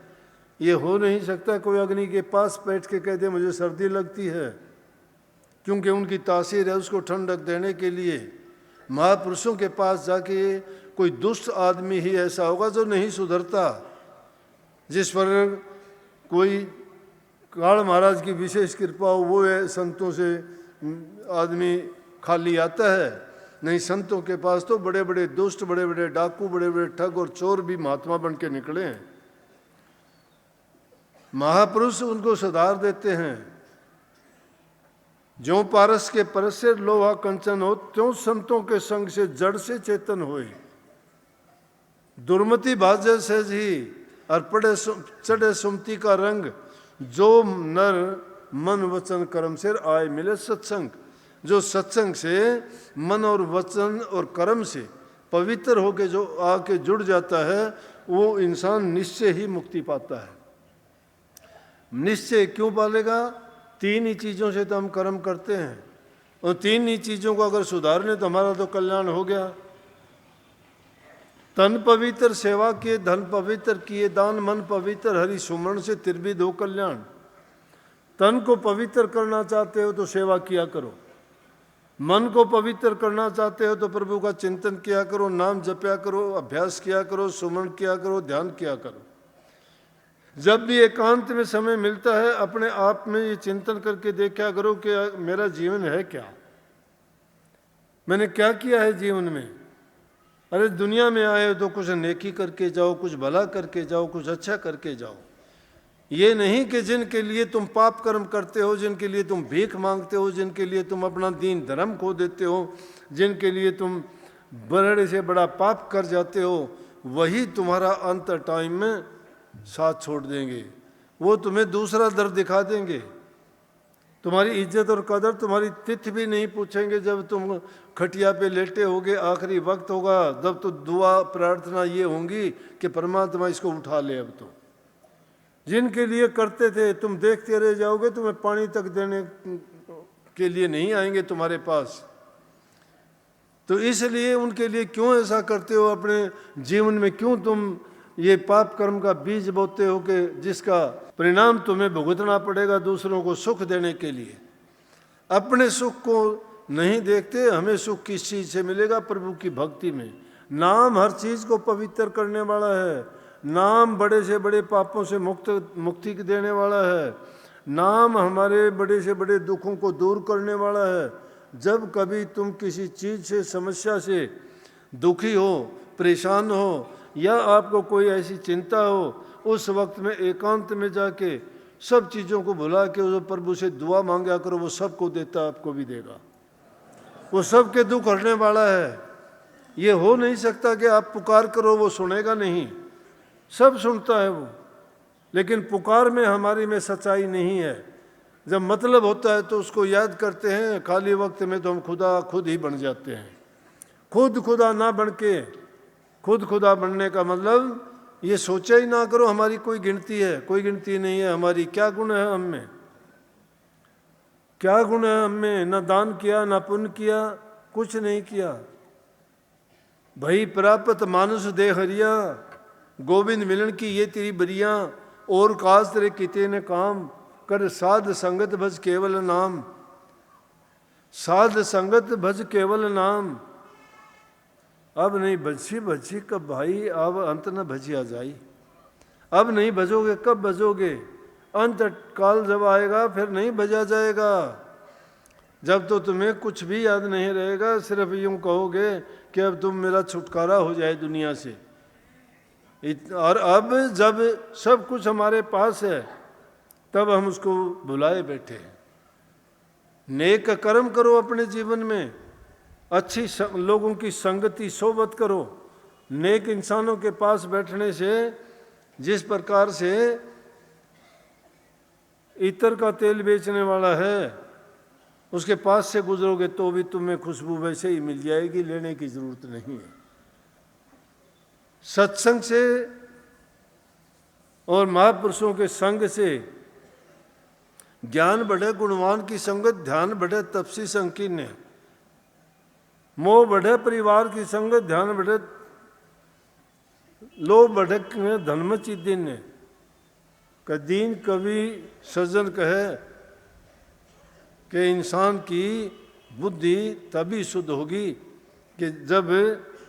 ये हो नहीं सकता कोई अग्नि के पास बैठ के कह दे मुझे सर्दी लगती है, क्योंकि उनकी तासीर है उसको ठंडक देने के लिए। महापुरुषों के पास जाके कोई दुष्ट आदमी ही ऐसा होगा जो नहीं सुधरता, जिस पर कोई काल महाराज की विशेष कृपा हो, वो है संतों से आदमी खाली आता है। नहीं, संतों के पास तो बड़े बड़े दुष्ट, बड़े बड़े डाकू, बड़े बड़े ठग और चोर भी महात्मा बन के निकले हैं। महापुरुष उनको सुधार देते हैं। जो पारस के परस से लोहा कंचन हो, त्यों संतों के संग से जड़ से चेतन होए। दुर्मति बाजे सहज ही और पड़े चढ़े सुमति का रंग, जो नर मन वचन कर्म से आए मिले सत्संग। जो सत्संग से मन और वचन और कर्म से पवित्र होके जो आके जुड़ जाता है, वो इंसान निश्चय ही मुक्ति पाता है। निश्चय क्यों पालेगा? तीन ही चीज़ों से तो हम कर्म करते हैं, और तीन ही चीज़ों को अगर सुधारने तो हमारा तो कल्याण हो गया। तन पवित्र सेवा किए, धन पवित्र किए दान, मन पवित्र हरि सुमरण से त्रिविध हो कल्याण। तन को पवित्र करना चाहते हो तो सेवा किया करो, मन को पवित्र करना चाहते हो तो प्रभु का चिंतन किया करो, नाम जपया करो, अभ्यास किया करो, सुमरण किया करो, ध्यान किया करो। जब भी एकांत में समय मिलता है, अपने आप में ये चिंतन करके देखा करो कि मेरा जीवन है क्या, मैंने क्या किया है जीवन में। अरे दुनिया में आए हो तो कुछ नेकी करके जाओ, कुछ भला करके जाओ, कुछ अच्छा करके जाओ। ये नहीं कि जिनके लिए तुम पाप कर्म करते हो, जिनके लिए तुम भीख मांगते हो, जिनके लिए तुम अपना दीन धर्म खो देते हो, जिनके लिए तुम बड़े से बड़ा पाप कर जाते हो, वही तुम्हारा अंत टाइम में साथ छोड़ देंगे। वो तुम्हें दूसरा दर दिखा देंगे। तुम्हारी इज्जत और कदर, तुम्हारी तिथि भी नहीं पूछेंगे। जब तुम खटिया पे लेटे होगे, आखिरी वक्त होगा, जब तो दुआ प्रार्थना ये होंगी कि परमात्मा इसको उठा ले। अब तो जिनके लिए करते थे तुम देखते रह जाओगे, तुम्हें पानी तक देने के लिए नहीं आएंगे तुम्हारे पास। तो इसलिए उनके लिए क्यों ऐसा करते हो? अपने जीवन में क्यों तुम ये पाप कर्म का बीज बोते हो कि जिसका परिणाम तुम्हें भुगतना पड़ेगा दूसरों को सुख देने के लिए? अपने सुख को नहीं देखते। हमें सुख किस चीज़ से मिलेगा? प्रभु की भक्ति में। नाम हर चीज़ को पवित्र करने वाला है। नाम बड़े से बड़े पापों से मुक्ति देने वाला है। नाम हमारे बड़े से बड़े दुखों को दूर करने वाला है। जब कभी तुम किसी चीज़ से, समस्या से दुखी हो, परेशान हो, या आपको कोई ऐसी चिंता हो, उस वक्त में एकांत में जाके सब चीज़ों को भुला के उस प्रभु से दुआ मांगा करो। वो सबको देता, आपको भी देगा। वो सबके दुख हरने वाला है। ये हो नहीं सकता कि आप पुकार करो वो सुनेगा नहीं। सब सुनता है वो, लेकिन पुकार में हमारी में सच्चाई नहीं है। जब मतलब होता है तो उसको याद करते हैं, खाली वक्त में तो हम खुद ही बन जाते हैं। खुदा ना बन के, खुदा बनने का मतलब ये सोचा ही ना करो हमारी कोई गिनती है, कोई गिनती नहीं है हमारी। क्या गुण है हम में, क्या गुण है हमने? ना दान किया, ना पुण्य किया, कुछ नहीं किया। भई प्राप्त मानुष दे हरिया, गोविंद मिलन की ये तेरी बरिया। और काज तेरे किते ने काम, कर साध संगत भज केवल नाम। साध संगत भज केवल नाम। अब नहीं भजी भजी कब भाई, अब अंत न भजिया जाई। अब नहीं भजोगे, कब भजोगे? अंत काल जब आएगा फिर नहीं भजा जाएगा। जब तो तुम्हें कुछ भी याद नहीं रहेगा, सिर्फ यूं कहोगे कि अब तुम मेरा छुटकारा हो जाए दुनिया से। और अब जब सब कुछ हमारे पास है तब हम उसको भुलाए बैठे हैं। नेक कर्म करो अपने जीवन में, अच्छी लोगों की संगति सोबत करो। नेक इंसानों के पास बैठने से जिस प्रकार से इत्र का तेल बेचने वाला है उसके पास से गुजरोगे तो भी तुम्हें खुशबू वैसे ही मिल जाएगी, लेने की जरूरत नहीं है। सत्संग से और महापुरुषों के संग से ज्ञान बढ़े, गुणवान की संगत ध्यान बढ़े, तपसी संकीर्ण है। मोह बढ़े परिवार की संगत ध्यान बढ़े, लोभ बढ़े धर्म चिदिन है। कदीन कवि सज्जन कहे कि इंसान की बुद्धि तभी शुद्ध होगी कि जब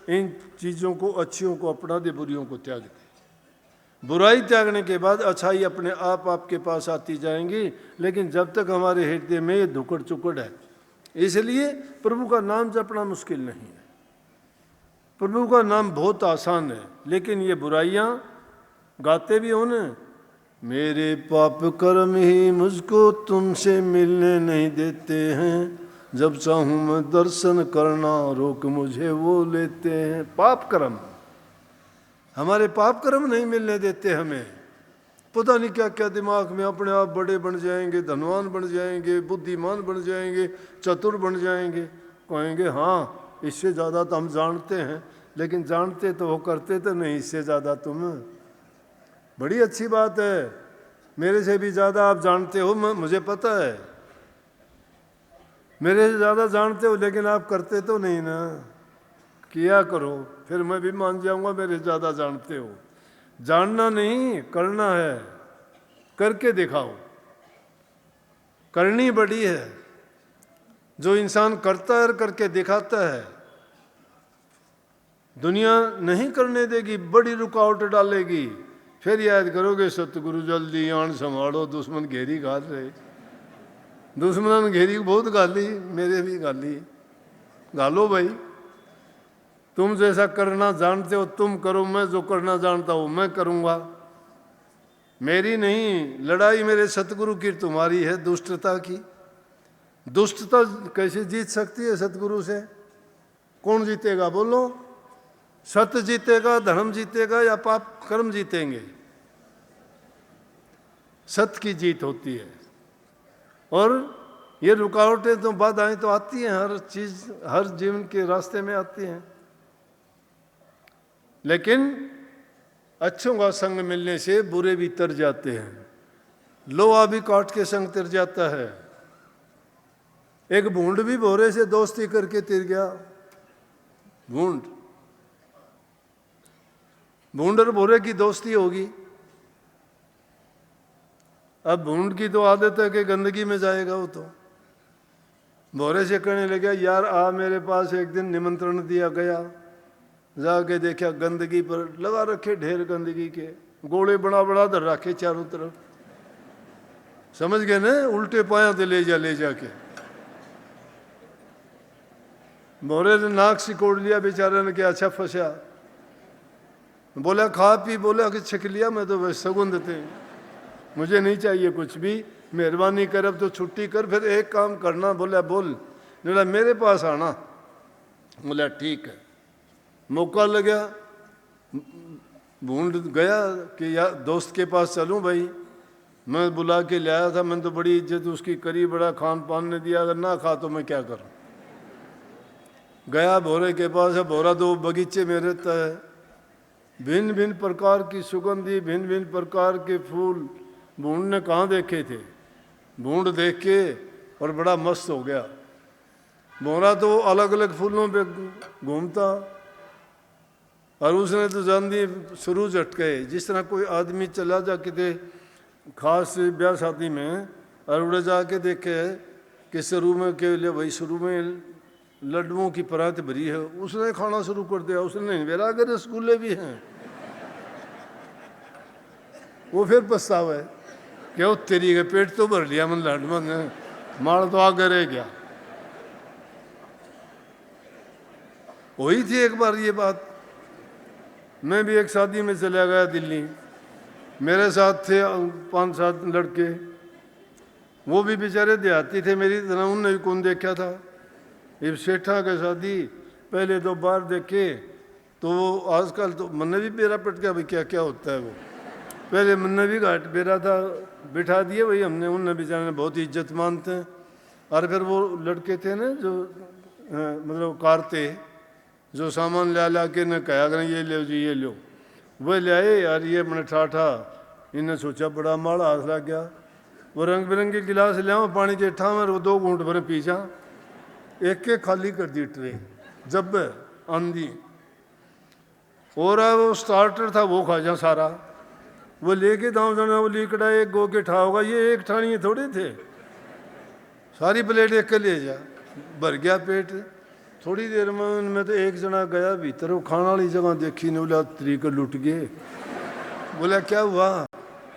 इन चीज़ों को, अच्छियों को अपना दे, बुरियों को त्याग दे। बुराई त्यागने के बाद अच्छाई अपने आप आपके पास आती जाएंगी। लेकिन जब तक हमारे हृदय में ये धुकड़ चुकड़ है, इसलिए प्रभु का नाम जपना मुश्किल नहीं है। प्रभु का नाम बहुत आसान है, लेकिन ये बुराइयां गाते भी हो न, मेरे पाप कर्म ही मुझको तुमसे मिलने नहीं देते हैं, जब चाहूं मैं दर्शन करना रोक मुझे वो लेते हैं। पाप कर्म, हमारे पाप कर्म नहीं मिलने देते हमें। पता नहीं क्या क्या दिमाग में अपने आप बड़े बन जाएंगे, धनवान बन जाएंगे, बुद्धिमान बन जाएंगे, चतुर बन जाएंगे। कहेंगे हाँ इससे ज़्यादा तो हम जानते हैं, लेकिन जानते तो वो करते तो नहीं इससे ज़्यादा तुम। बड़ी अच्छी बात है, मेरे से भी ज़्यादा आप जानते हो, मुझे पता है मेरे से ज़्यादा जानते हो, लेकिन आप करते तो नहीं ना। किया करो, फिर मैं भी मान जाऊंगा मेरे ज़्यादा जानते हो। जानना नहीं करना है, करके दिखाओ। करनी बड़ी है, जो इंसान करता है और करके दिखाता है दुनिया नहीं करने देगी, बड़ी रुकावट डालेगी। फिर याद करोगे सतगुरु जल्दी आन संभालो, दुश्मन घेरी गाल रहे। दुश्मन घेरी बहुत गाली, मेरे भी गाली। गालो भाई, तुम जैसा करना जानते हो तुम करो, मैं जो करना जानता हूं मैं करूंगा। मेरी नहीं लड़ाई, मेरे सतगुरु की, तुम्हारी है दुष्टता की। दुष्टता कैसे जीत सकती है सतगुरु से? कौन जीतेगा बोलो? सत्य जीतेगा, धर्म जीतेगा या पाप कर्म जीतेंगे? सत्य की जीत होती है। और ये रुकावटें तो बाधाएं तो आती हैं, हर चीज हर जीवन के रास्ते में आती हैं। लेकिन अच्छों का संग मिलने से बुरे भी तर जाते हैं। लोहा भी काट के संग तर जाता है। एक भूंड भी भोरे से दोस्ती करके तिर गया। भूंड और भोरे की दोस्ती होगी। अब भूंड की तो आदत है कि गंदगी में जाएगा वो, तो भोरे से कहने लगा यार आ मेरे पास, एक दिन निमंत्रण दिया गया, जाके देखा गंदगी पर लगा रखे ढेर गंदगी के, गोले बड़ा बड़ा धर रखे चारों तरफ। समझ गए ना, उल्टे पाया तो ले जाके। भोरे ने नाक सिकोड़ लिया बेचारे ने, क्या अच्छा फंसा। बोला खा पी, बोला कि छक लिया मैं तो बस सगुन देते, मुझे नहीं चाहिए कुछ भी, मेहरबानी कर अब तो छुट्टी कर। फिर एक काम करना, बोला बोल। बोला मेरे पास आना। बोला ठीक है। मौका लगा, भूंड गया कि यार दोस्त के पास चलूं भाई, मैं बुला के लाया था, मैंने तो बड़ी इज्जत उसकी करी, बड़ा खान पान ने दिया, अगर ना खा तो मैं क्या करूं। गया भोरे के पास, है भोरा दो बगीचे में रहता है, भिन्न भिन्न प्रकार की सुगंधी, भिन्न भिन्न प्रकार के फूल भूंड ने कहाँ देखे थे। भूंड देख के और बड़ा मस्त हो गया। भोरा तो अलग अलग फूलों पे घूमता, और उसने तो जान दी शुरू झटके। जिस तरह कोई आदमी चला जा किते खास ब्याह शादी में और उड़े जाके देखे कि शुरू में के लिए भाई शुरू में लड्डुओं की परात भरी है, उसने खाना शुरू कर दिया। उसने नहीं मेरा अगर रसगुल्ले भी हैं, वो फिर पछतावा है क्या तेरी के पेट तो भर लिया मन लाडमन ने, माल तो आगे रह गया। हुई थी एक बार ये बात। मैं भी एक शादी में चला गया दिल्ली, मेरे साथ थे 5-7 लड़के, वो भी बेचारे देहाती थे मेरी तरह, उनने भी कौन देखा था। ये सेठा का शादी पहले तो बाहर देखे तो वो आजकल तो मन भी बेरा पट गया भाई क्या क्या होता है। वो पहले मन भी घाट बेरा था, बिठा दिए भाई हमने, उनने बेचारे ने बहुत इज्जत मानते हैं। और फिर वो लड़के थे ना जो मतलब कारते, जो सामान ला के न कहा करें ये लो जी ये लो, वह ले आए यार। ये मैंने ठाठा इन्हें सोचा बड़ा माड़ा हाथ लग गया। वो रंग बिरंगे गिलास ले आओ पानी के ठा में 2 घूंट भरे पीछा, एक के खाली कर दी ट्रे जब आंधी। और वो स्टार्टर था वो खा जा सारा, वो लेके दाम जाना वो लीकड़ा एक गो के ठा होगा, ये एक ठानी थोड़े थे, सारी प्लेट एक के ले जा, भर गया पेट। थोड़ी देर में उनमें तो एक जना गया भीतर, वो खाना वाली जगह देखी ने बोला तरीके लुट गए। बोला क्या हुआ?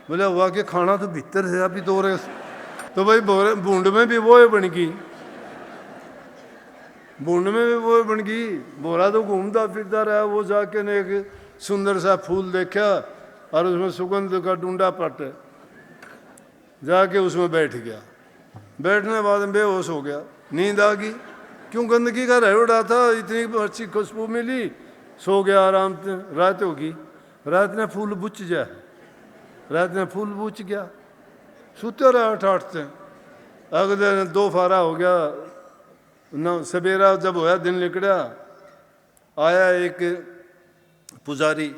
बोला हुआ कि खाना तो भीतर है अभी तो रहे। तो भाई बूंद में भी वो बन गई, बूंद में भी वो बन गई। बोरा तो घूमता फिरता रहा, वो जाके ने एक सुंदर सा फूल देखा और उसमें सुगंध का डूंडा पट, जाके उसमें बैठ गया। बैठने के बाद बेहोश हो गया, नींद आ गई। क्यों गंदगी का रह उड़ा था, इतनी अच्छी खुशबू मिली, सो गया आराम से। रात होगी, रात ने फूल बुझ जाए, रात में फूल बुझ गया, सुते रहा 8-8 से। अगले दिन 2 फारा हो गया न, सवेरा जब होया दिन निकला, आया एक पुजारी,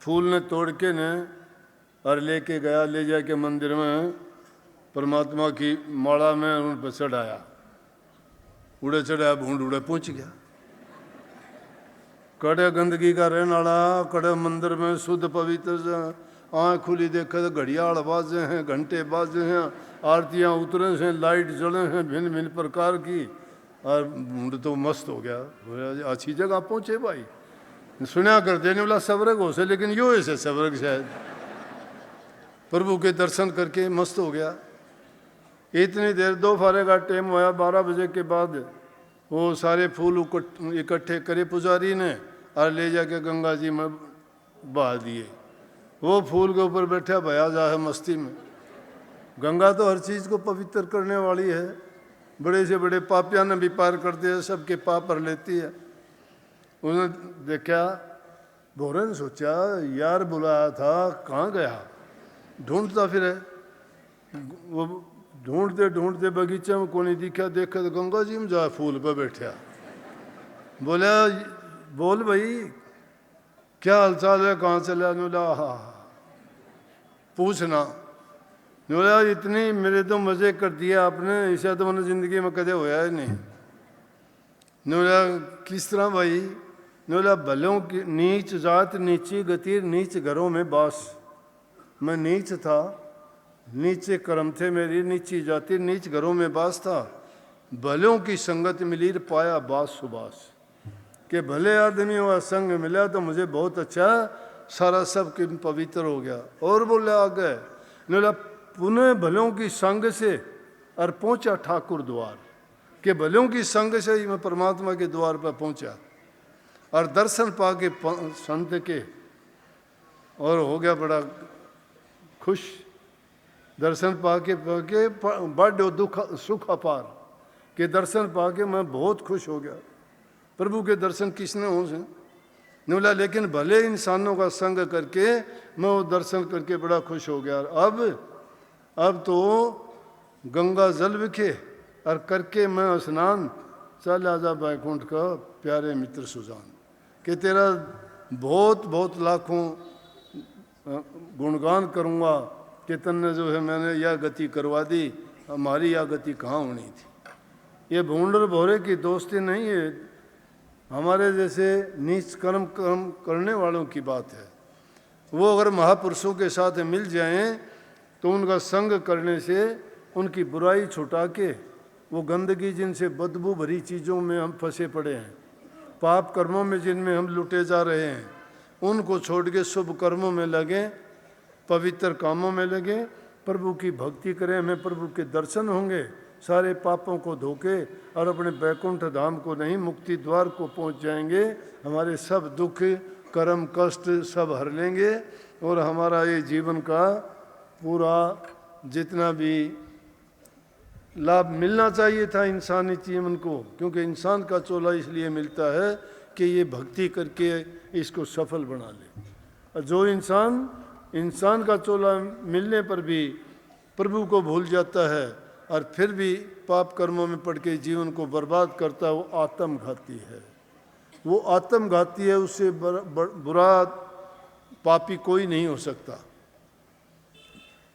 फूल ने तोड़ के ने और लेके गया, ले जाके मंदिर में परमात्मा की माला में उन पर चढ़ाया। उड़े चढ़ाया, भूंड उड़े पहुंच गया। कड़े गंदगी का रहने वाला, कड़े मंदिर में शुद्ध पवित्र, आँख खुली देखे तो घड़ियाल बाजे हैं, घंटे बाजे हैं, आरतियाँ उतरे हैं, लाइट जले हैं भिन्न भिन्न प्रकार की, और भूंड तो मस्त हो गया। अच्छी जगह पहुँचे भाई, सुना कर देने वाला स्वर्ग हो से, लेकिन यो ऐसे स्वर्ग शायद। प्रभु के दर्शन करके मस्त हो गया। इतनी देर 2 फारे का टाइम हुआ, 12 बजे के बाद वो सारे फूल इकट्ठे करे पुजारी ने और ले जाके गंगा जी में बहा दिए। वो फूल के ऊपर बैठा भया जा है मस्ती में। गंगा तो हर चीज़ को पवित्र करने वाली है, बड़े से बड़े पापियाँ ने भी पार करते हैं, सबके पाप भर लेती है। उन्होंने देखा, भोरे ने सोचा यार बुलाया था कहाँ गया, ढूंढता फिर है। वो ढूंढते ढूंढते बगीचे में कोई दिखा, देखा तो गंगा जी में जा फूल पे बैठा। बोला बोल भाई क्या हालचाल है, कहाँ चला? बोला हाँ पूछना। बोला इतनी मेरे तो मज़े कर दिए आपने, ऐसा तो मैंने ज़िंदगी में कदे होया ही नहीं। बोला किस तरह भाई? बोला भलों की नीच जात नीची गति नीच घरों में बास। मैं नीच था, नीचे कर्म थे मेरी, नीची जाति नीच घरों में बास था। भलों की संगत मिली पाया बास सुबास, के भले आदमी हुआ संग मिला तो मुझे बहुत अच्छा, सारा सब के पवित्र हो गया। और बोले आगे, बोला पुनः भलों की संग से और पहुंचा ठाकुर द्वार, के भलों की संग से ही मैं परमात्मा के द्वार पर पहुंचा और दर्शन पाके संत के, और हो गया बड़ा खुश। दर्शन पाके बड़ दुख सुख अपार के दर्शन पाके मैं बहुत खुश हो गया। प्रभु के दर्शन किसने हो से बोला, लेकिन भले इंसानों का संग करके मैं वो दर्शन करके बड़ा खुश हो गया। अब तो गंगा जल विखे और करके मैं स्नान, चल आजा बैकुंठ का प्यारे मित्र सुजान, कि तेरा बहुत बहुत लाखों गुणगान करूँगा कि तन्ने जो है मैंने यह गति करवा दी, हमारी यह गति कहाँ होनी थी। ये भूंडर भोरे की दोस्ती नहीं है, हमारे जैसे नीच कर्म करने वालों की बात है। वो अगर महापुरुषों के साथ मिल जाएं तो उनका संग करने से उनकी बुराई छुटा के, वो गंदगी जिनसे बदबू भरी चीज़ों में हम फंसे पड़े हैं, पाप कर्मों में जिनमें हम लुटे जा रहे हैं, उनको छोड़ के शुभ कर्मों में लगें, पवित्र कामों में लगें, प्रभु की भक्ति करें, हमें प्रभु के दर्शन होंगे, सारे पापों को धोके और अपने बैकुंठ धाम को नहीं मुक्ति द्वार को पहुंच जाएंगे। हमारे सब दुख कर्म कष्ट सब हर लेंगे और हमारा ये जीवन का पूरा जितना भी लाभ मिलना चाहिए था इंसानी जीवन को, क्योंकि इंसान का चोला इसलिए मिलता है कि ये भक्ति करके इसको सफल बना ले। और जो इंसान का चोला मिलने पर भी प्रभु को भूल जाता है और फिर भी पाप कर्मों में पड़ के जीवन को बर्बाद करता है, वो आत्मघाती है। वो आत्मघाती है, उससे बुरा पापी कोई नहीं हो सकता।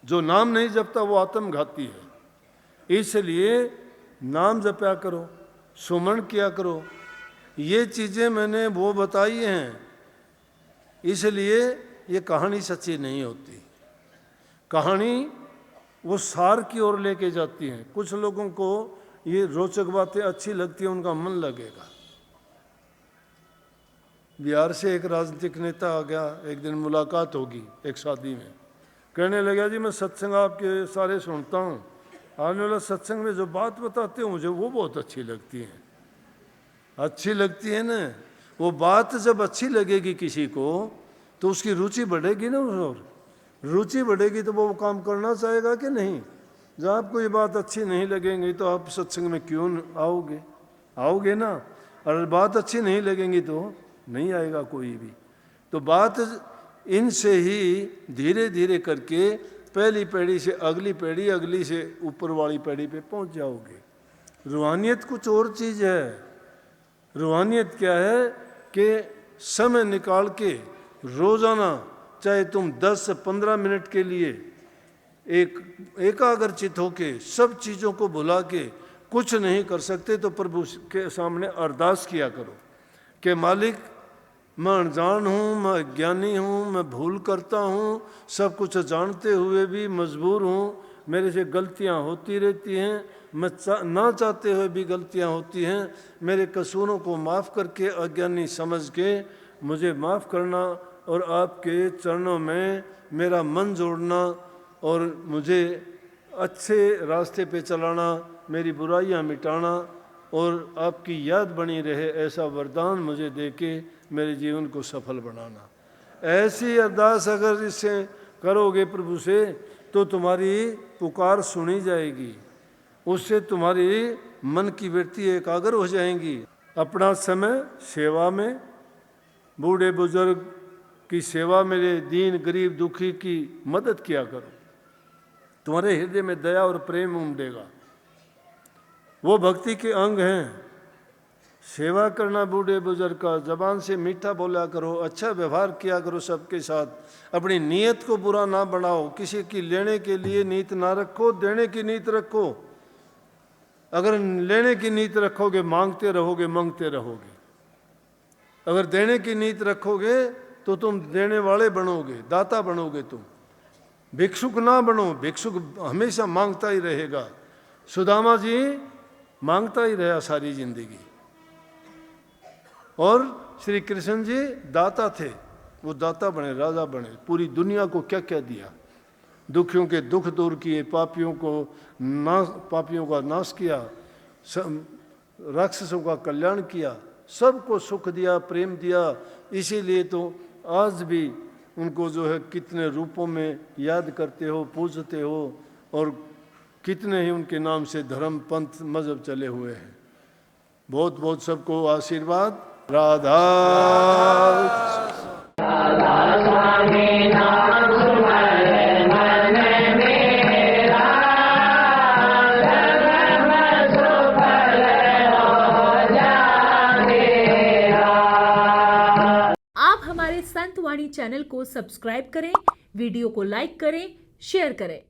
जो नाम नहीं जपता वो आत्मघाती है। इसलिए नाम जपया करो, सुमरण किया करो, ये चीज़ें मैंने वो बताई हैं। इसलिए ये कहानी सच्ची नहीं होती, कहानी वो सार की ओर लेके जाती हैं। कुछ लोगों को ये रोचक बातें अच्छी लगती हैं, उनका मन लगेगा। बिहार से एक राजनीतिक नेता आ गया, एक दिन मुलाकात होगी एक शादी में, कहने लगा जी मैं सत्संग आपके सारे सुनता हूँ, आने वाला सत्संग में जो बात बताते हो मुझे वो बहुत अच्छी लगती है। अच्छी लगती है ना, वो बात जब अच्छी लगेगी किसी को तो उसकी रुचि बढ़ेगी ना, और रुचि बढ़ेगी तो वो काम करना चाहेगा कि नहीं। जब आपको ये बात अच्छी नहीं लगेगी तो आप सत्संग में क्यों आओगे ना। और बात अच्छी नहीं लगेगी तो नहीं आएगा कोई भी। तो बात इनसे ही धीरे धीरे करके पहली पीढ़ी से अगली पीढ़ी, अगली से ऊपर वाली पीढ़ी पे पहुंच जाओगे। रूहानियत कुछ और चीज़ है। रूहानियत क्या है कि समय निकाल के रोज़ाना चाहे तुम 10 से 15 मिनट के लिए एकाग्रचित होके सब चीज़ों को भुला के कुछ नहीं कर सकते तो प्रभु के सामने अरदास किया करो कि मालिक मैं अनजान हूँ, मैं अज्ञानी हूँ, मैं भूल करता हूँ, सब कुछ जानते हुए भी मजबूर हूँ, मेरे से गलतियाँ होती रहती हैं, मैं ना चाहते हुए भी गलतियाँ होती हैं। मेरे कसूरों को माफ़ करके अज्ञानी समझ के मुझे माफ़ करना और आपके चरणों में मेरा मन जोड़ना और मुझे अच्छे रास्ते पे चलाना, मेरी बुराइयां मिटाना और आपकी याद बनी रहे, ऐसा वरदान मुझे देके मेरे जीवन को सफल बनाना। ऐसी अरदास अगर इससे करोगे प्रभु से तो तुम्हारी पुकार सुनी जाएगी, उससे तुम्हारी मन की वृत्ति एकाग्र हो जाएंगी। अपना समय सेवा में, बूढ़े बुजुर्ग की सेवा, मेरे दीन गरीब दुखी की मदद किया करो। तुम्हारे हृदय में दया और प्रेम उमड़ेगा, वो भक्ति के अंग हैं। सेवा करना बूढ़े बुजुर्ग का, जबान से मीठा बोला करो, अच्छा व्यवहार किया करो सबके साथ। अपनी नीयत को बुरा ना बनाओ, किसी की लेने के लिए नीयत ना रखो, देने की नीयत रखो। अगर लेने की नीयत रखोगे मांगते रहोगे। अगर देने की नीयत रखोगे तो तुम देने वाले बनोगे, दाता बनोगे। तुम भिक्षुक ना बनो, भिक्षुक हमेशा मांगता ही रहेगा। सुदामा जी मांगता ही रहा सारी जिंदगी, और श्री कृष्ण जी दाता थे, वो दाता बने, राजा बने, पूरी दुनिया को क्या क्या दिया। दुखियों के दुख दूर किए, पापियों का नाश किया, राक्षसों का कल्याण किया, सबको सुख दिया, प्रेम दिया। इसीलिए तो आज भी उनको जो है कितने रूपों में याद करते हो, पूजते हो, और कितने ही उनके नाम से धर्म पंथ मजहब चले हुए हैं। बहुत बहुत सबको आशीर्वाद। राधा आप हमारे वाणी चैनल को सब्सक्राइब करें, वीडियो को लाइक करें, शेयर करें।